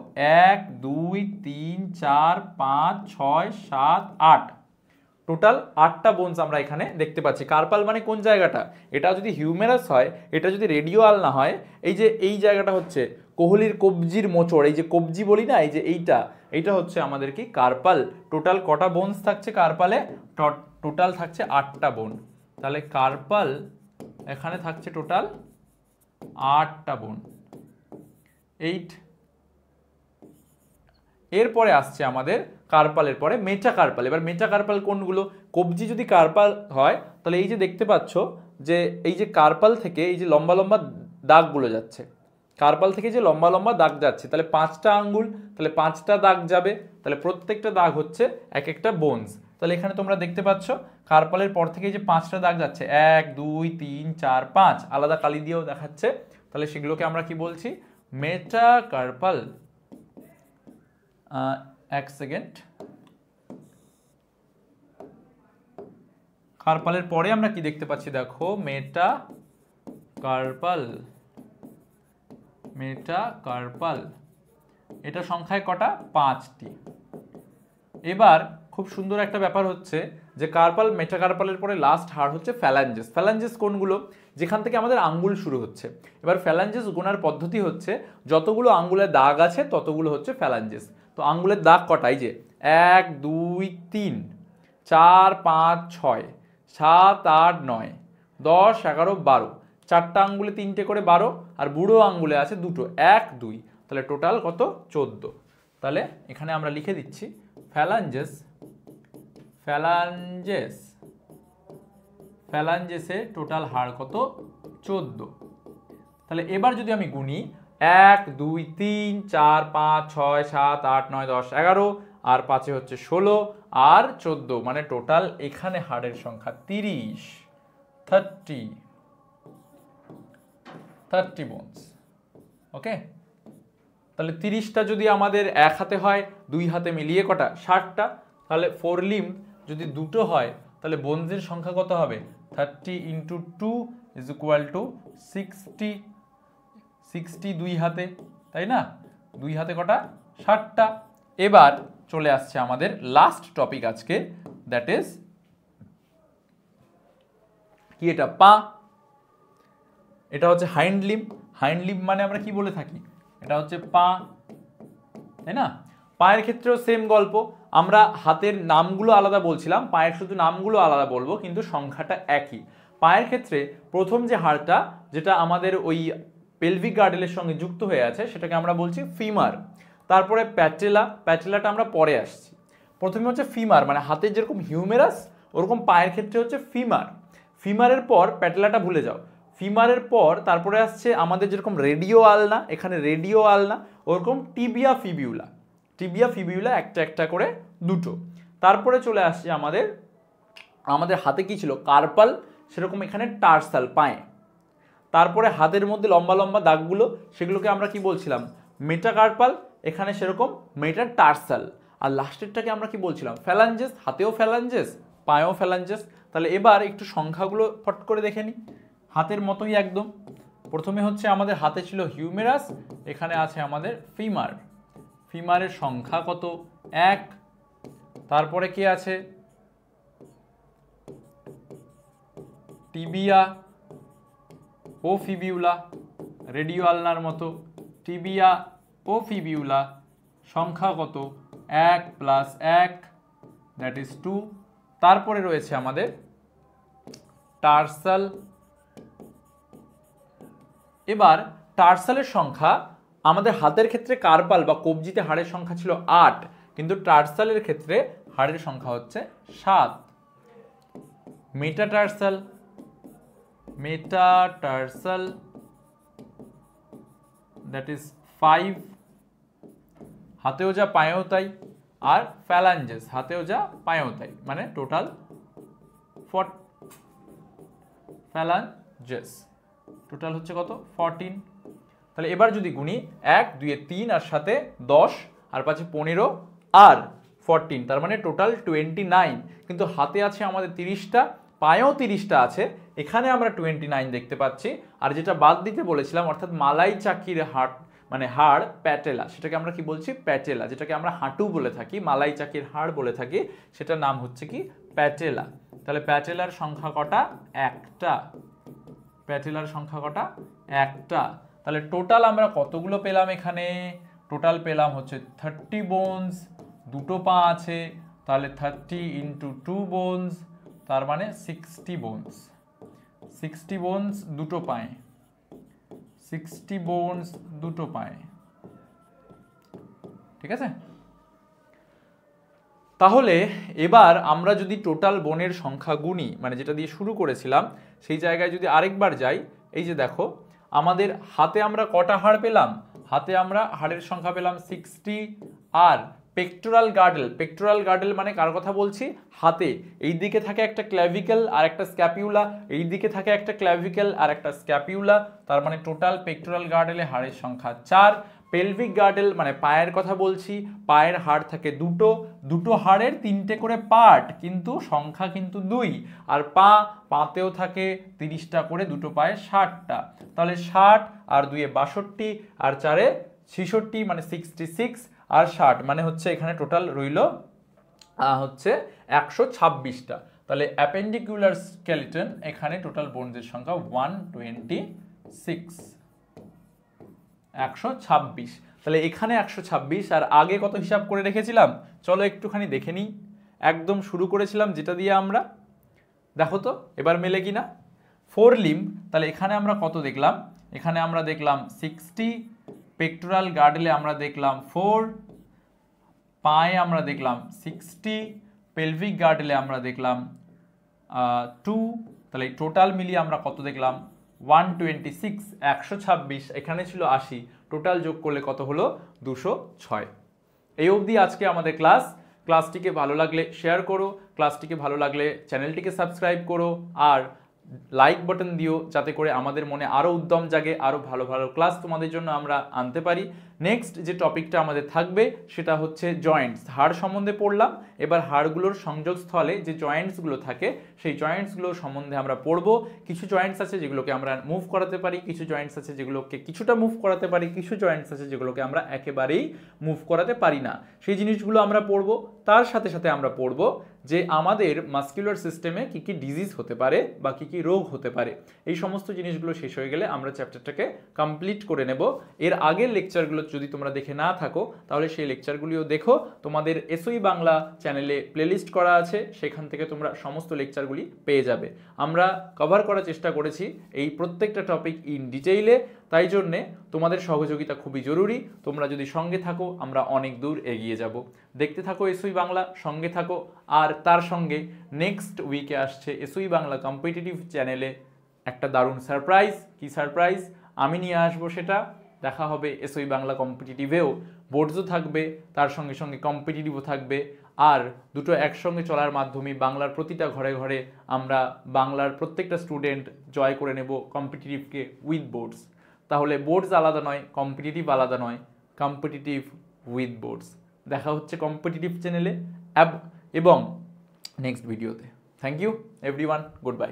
1 2 3 4 5 6 7 8, টোটাল 8টা বোনস আমরা এখানে দেখতে পাচ্ছি। কার্পাল মানে কোন জায়গাটা, এটা যদি হিউমেরাস হয়, এটা যদি রেডিও আলনা হয়, এই যে এই জায়গাটা হচ্ছে কোহলির কবজির মোচড়, এই যে কবজি বলি না, এই যে এইটা হচ্ছে আমাদের কি কার্পাল। টোটাল কটা বোনস থাকছে কার্পালে, টোটাল থাকছে 8টা বোন। তাহলে কার্পাল এখানে থাকছে টোটাল 8টা বোন, 8। এরপরে আসছে আমাদের কার্পালের পরে মেটাকার্পাল। এবার মেটাকার্পাল কোনগুলো, কবজি যদি কার্পাল হয়, তাহলে এই যে দেখতে পাচ্ছ যে এই যে কার্পাল থেকে এই যে লম্বা লম্বা দাগগুলো যাচ্ছে, কার্পাল থেকে যে লম্বা লম্বা দাগ যাচ্ছে, তাহলে 5টা আঙ্গুল, তাহলে 5টা দাগ যাবে, তাহলে প্রত্যেকটা দাগ হচ্ছে এক একটা বোনস। তাহলে এখানে তোমরা দেখতে পাচ্ছ কার্পালের পর থেকে যে 5টা দাগ যাচ্ছে, 1 2 3 4 5, আলাদা কালি দিয়েও দেখাচ্ছে, তাহলে সেগুলোকে আমরা কি বলছি, মেটাকার্পাল। এক সেকেন্ড, কার্পালের পরে আমরা কি দেখতে পাচ্ছি, দেখো মেটাকার্পাল, এটা সংখ্যায় কটা, 5টি। এবার খুব সুন্দর একটা ব্যাপার হচ্ছে যে কার্পাল মেটাকার্পালের পরে লাস্ট হাড় হচ্ছে ফ্যালাঞ্জেস। ফ্যালাঞ্জেস কোনগুলো, যেখান থেকে আমাদের আঙ্গুল শুরু হচ্ছে। এবার ফ্যালাঞ্জেস গোনার পদ্ধতি হচ্ছে যতগুলো আঙ্গুলের দাগ আছে ততগুলো হচ্ছে ফ্যালাঞ্জেস। তো আঙ্গুলের দাগ কটা, এই যে 1 2 3 4 5 6 7 8 9 10 11 12, 4টা আঙ্গুলে 3টে করে 12, আর বুড়ো আঙ্গুলে আছে 2টো, 1 2, তাহলে টোটাল কত, 14। তাহলে এখানে আমরা লিখে দিচ্ছি ফ্যালাঞ্জেসে টোটাল হাড় কত, 14। তাহলে এবার যদি আমি গুনি, 1 2 3 4 5 6 7 8 9 10 11, আর 5 হচ্ছে 16 আর 14, মানে টোটাল এখানে হাড়ের সংখ্যা 30 বোনস। ওকে, তাহলে 30টা যদি আমাদের এক হাতে হয়, 2 হাতে মিলিয়ে কটা, 60টা। তাহলে 4 লিম্ব যদি 2টো হয়, তাহলে বোনসের সংখ্যা কত হবে, 30 × 2 = 60। 60 2 হাতে, তাই না, 2 হাতে কটা, 60টা। এবার চলে আসছে আমাদের লাস্ট টপিক আজকে, দ্যাট ইজ কি, এটা পা। এটা হচ্ছে হাইন্ড লিম্ব। হাইন্ড লিম্ব মানে আমরা কি বলে থাকি, এটা হচ্ছে পা, তাই না। পায়ের ক্ষেত্রেও সেম গল্প, আমরা হাতের নামগুলো আলাদা বলছিলাম, পায়ের শুধু নামগুলো আলাদা বলবো, কিন্তু সংখ্যাটা একই। পায়ের ক্ষেত্রে প্রথম যে হাড়টা, যেটা আমাদের ওই পেলভিক গার্ডেলের সঙ্গে যুক্ত হয়ে আছে, সেটাকে আমরা বলছি ফিমার। তারপরে প্যাটেলাটা আমরা পরে আসছি। প্রথমে হচ্ছে ফিমার, মানে হাতের যেরকম হিউমেরাস, ওরকম পায়ের ক্ষেত্রে হচ্ছে ফিমার। ফিমারের পর প্যাটেলাটা ভুলে যাও। ফিমারের পর তারপরে আসছে আমাদের যেরকম রেডিও আলনা, এখানে রেডিও আলনা, ওরকম টিবিয়া ফিবিউলা একটা একটা করে 2টো। তারপরে চলে আসছে আমাদের আমাদের হাতে কি ছিল, কার্পাল, সেরকম এখানে টার্সাল, পায়ে। তারপরে হাতের মধ্যে লম্বা লম্বা দাগগুলো, সেগুলোকে আমরা কি বলছিলাম, মেটাকার্পাল, এখানে সেরকম মেটাটার্সাল। আর লাস্টেরটাকে আমরা কি বলছিলাম, ফ্যালাঞ্জেস, হাতেও ফ্যালাঞ্জেস, পায়েও ফ্যালাঞ্জেস। তাহলে এবার একটু সংখ্যাগুলো ফট করে দেখে নিই, হাতের মতোই একদম। প্রথমে হচ্ছে আমাদের হাতে ছিল হিউমেরাস, এখানে আছে আমাদের ফিমার, ফিমারের সংখ্যা কত, 1। তারপরে কি আছে, টিবিয়া ও ফিবিউলা, রেডিও আলনার মতো, টিবিয়া ও ফিবিউলা, সংখ্যা কত, 1 + 1 দ্যাট ইজ 2। তারপরে রয়েছে আমাদের টার্সাল। এবার টার্সালের সংখ্যা, আমাদের হাতের ক্ষেত্রে কার্পাল বা কবজিতে হাড়ের সংখ্যা ছিল 8, কিন্তু টার্সালের ক্ষেত্রে হাড়ের সংখ্যা হচ্ছে 7। মেটাটার্সাল, মেটাটার্সাল দ্যাট ইজ 5, হাতেও যা পায়েও তাই। আর ফ্যালাঞ্জেস, হাতেও যা পায়েও তাই, মানে টোটাল 4 ফ্যালাঞ্জেস, টোটাল হচ্ছে কত, 14। তাহলে এবার যদি গুনি, 1 2 3 আর সাথে 10 আর 5 15 আর 14, তার মানে টোটাল 29। কিন্তু হাতে আছে আমাদের 30টা, পায়েও 30টা আছে, এখানে আমরা 29 দেখতে পাচ্ছি। আর যেটা বাদ দিতে বলেছিলাম, অর্থাৎ মালাই চাকির হাড়, মানে হাড় প্যাটেলা, সেটাকে আমরা কি বলছি, প্যাটেলা, যেটাকে আমরা হাঁটু বলে থাকি, মালাই চাকির হাড় বলে থাকি, সেটার নাম হচ্ছে কি, প্যাটেলা। তাহলে প্যাটেলার সংখ্যা কটা, 1টা। প্যাটেলার সংখ্যা কটা, 1টা। তাহলে টোটাল আমরা কতগুলো পেলাম এখানে, টোটাল পেলাম হচ্ছে 30 বোনস, দুটো পা আছে, তাহলে 30 × 2 বোনস, তার মানে 60 বোনস। 60 বোনস দুটো পায়ে, 60 বোনস দুটো পায়ে, ঠিক আছে। তাহলে এবার আমরা যদি টোটাল বোনের সংখ্যা গুনি, মানে যেটা দিয়ে শুরু করেছিলাম, সেই জায়গায় যদি আরেকবার যাই, এই যে দেখো আমাদের হাতে আমরা কটা হাড় পেলাম, হাতে আমরা হাড়ের সংখ্যা পেলাম 60। আর পেক্টোরাল গার্ডেল, পেক্টোরাল গার্ডেল মানে কার কথা বলছি, হাতে এই দিকে থাকে একটা ক্ল্যাভিকেল আর একটা স্ক্যাপিউলা, এই দিকে থাকে একটা ক্ল্যাভিকেল আর একটা স্ক্যাপিউলা, তার মানে টোটাল পেক্টোরাল গার্ডেলে হাড়ের সংখ্যা 4। পেলভিক গার্ডেল মানে পায়ের কথা বলছি, পায়ের হাড় থাকে দুটো, দুটো হাড়ের 3টে করে পার্ট, কিন্তু সংখ্যা কিন্তু 2। আর পাতেও থাকে 30টা করে, দুটো পায়ে 60টা, তাহলে 60 আর 2 62 আর 4 66, মানে 66 আর 60, মানে হচ্ছে এখানে টোটাল রইল হচ্ছে 126টা। তাহলে অ্যাপেন্ডিকুলার স্কেলিটন, এখানে টোটাল বোনসের সংখ্যা 126, 126। তাহলে এখানে 126, আর আগে কত হিসাব করে রেখেছিলাম, চলো একটুখানি দেখে নিই। একদম শুরু করেছিলাম যেটা দিয়ে আমরা, দেখো তো এবার মেলে কিনা, 4 লিম্ব। তাহলে এখানে আমরা কত দেখলাম, এখানে আমরা দেখলাম 60, পেক্টোরাল গার্ডেলে আমরা দেখলাম 4, পায়ে আমরা দেখলাম 60, পেলভিক গার্ডেলে আমরা দেখলাম 2। তাহলে টোটাল মিলিয়ে আমরা কত দেখলাম, 126, 126, এখানে ছিল 80, টোটাল যোগ করলে কত হলো, 206। এই অবধি আজকে আমাদের ক্লাসটিকে ভালো লাগলে শেয়ার করো, ক্লাসটিকে ভালো লাগলে চ্যানেলটিকে সাবস্ক্রাইব করো, আর লাইক বাটন দিও, যাতে করে আমাদের মনে আরও উদ্যম জাগে, আরও ভালো ভালো ক্লাস তোমাদের জন্য আমরা আনতে পারি। নেক্সট যে টপিকটা আমাদের থাকবে সেটা হচ্ছে জয়েন্টস, হাড় সম্বন্ধে পড়লাম, এবার হাড়গুলোর সংযোগস্থলে যে জয়েন্টসগুলো থাকে সেই জয়েন্টসগুলো সম্বন্ধে আমরা পড়ব। কিছু জয়েন্টস আছে যেগুলোকে আমরা মুভ করাতে পারি, কিছু জয়েন্টস আছে যেগুলোকে কিছুটা মুভ করাতে পারি, কিছু জয়েন্টস আছে যেগুলোকে আমরা একেবারেই মুভ করাতে পারি না, সেই জিনিসগুলো আমরা পড়ব। তার সাথে সাথে আমরা পড়ব যে আমাদের মাসকুলার সিস্টেমে কী কী ডিজিজ হতে পারে বা কী কী রোগ হতে পারে। এই সমস্ত জিনিসগুলো শেষ হয়ে গেলে আমরা চ্যাপ্টারটাকে কমপ্লিট করে নেব। এর আগের লেকচারগুলো যদি তোমরা দেখে না থাকো তাহলে সেই লেকচারগুলিও দেখো, তোমাদের এসওই বাংলা চ্যানেলে প্লেলিস্ট করা আছে, সেখান থেকে তোমরা সমস্ত লেকচারগুলি পেয়ে যাবে। আমরা কভার করার চেষ্টা করেছি এই প্রত্যেকটা টপিক ইন ডিটেইলে, তাই জন্যে তোমাদের সহযোগিতা খুবই জরুরি। তোমরা যদি সঙ্গে থাকো আমরা অনেক দূর এগিয়ে যাব। দেখতে থাকো এসওই বাংলা, সঙ্গে থাকো। আর তার সঙ্গে নেক্সট উইকে আসছে এসওই বাংলা কম্পিটিটিভ চ্যানেলে একটা দারুণ সারপ্রাইজ। কি সারপ্রাইজ আমি নিয়ে আসবো সেটা দেখা হবে। এসওই বাংলা কম্পিটিটিভেও বোর্ডসও থাকবে, তার সঙ্গে সঙ্গে কম্পিটিটিভও থাকবে। আর দুটো একসঙ্গে চলার মাধ্যমে বাংলার প্রতিটা ঘরে ঘরে আমরা বাংলার প্রত্যেকটা স্টুডেন্ট জয় করে নেব কম্পিটিটিভকে উইথ বোর্ডস। তাহলে বোর্ডস আলাদা নয়, কম্পিটিটিভ আলাদা নয়, কম্পিটিটিভ উইথ বোর্ডস। দেখা হচ্ছে কম্পিটিটিভ চ্যানেলে এবং নেক্সট ভিডিওতে। Thank you everyone, good bye.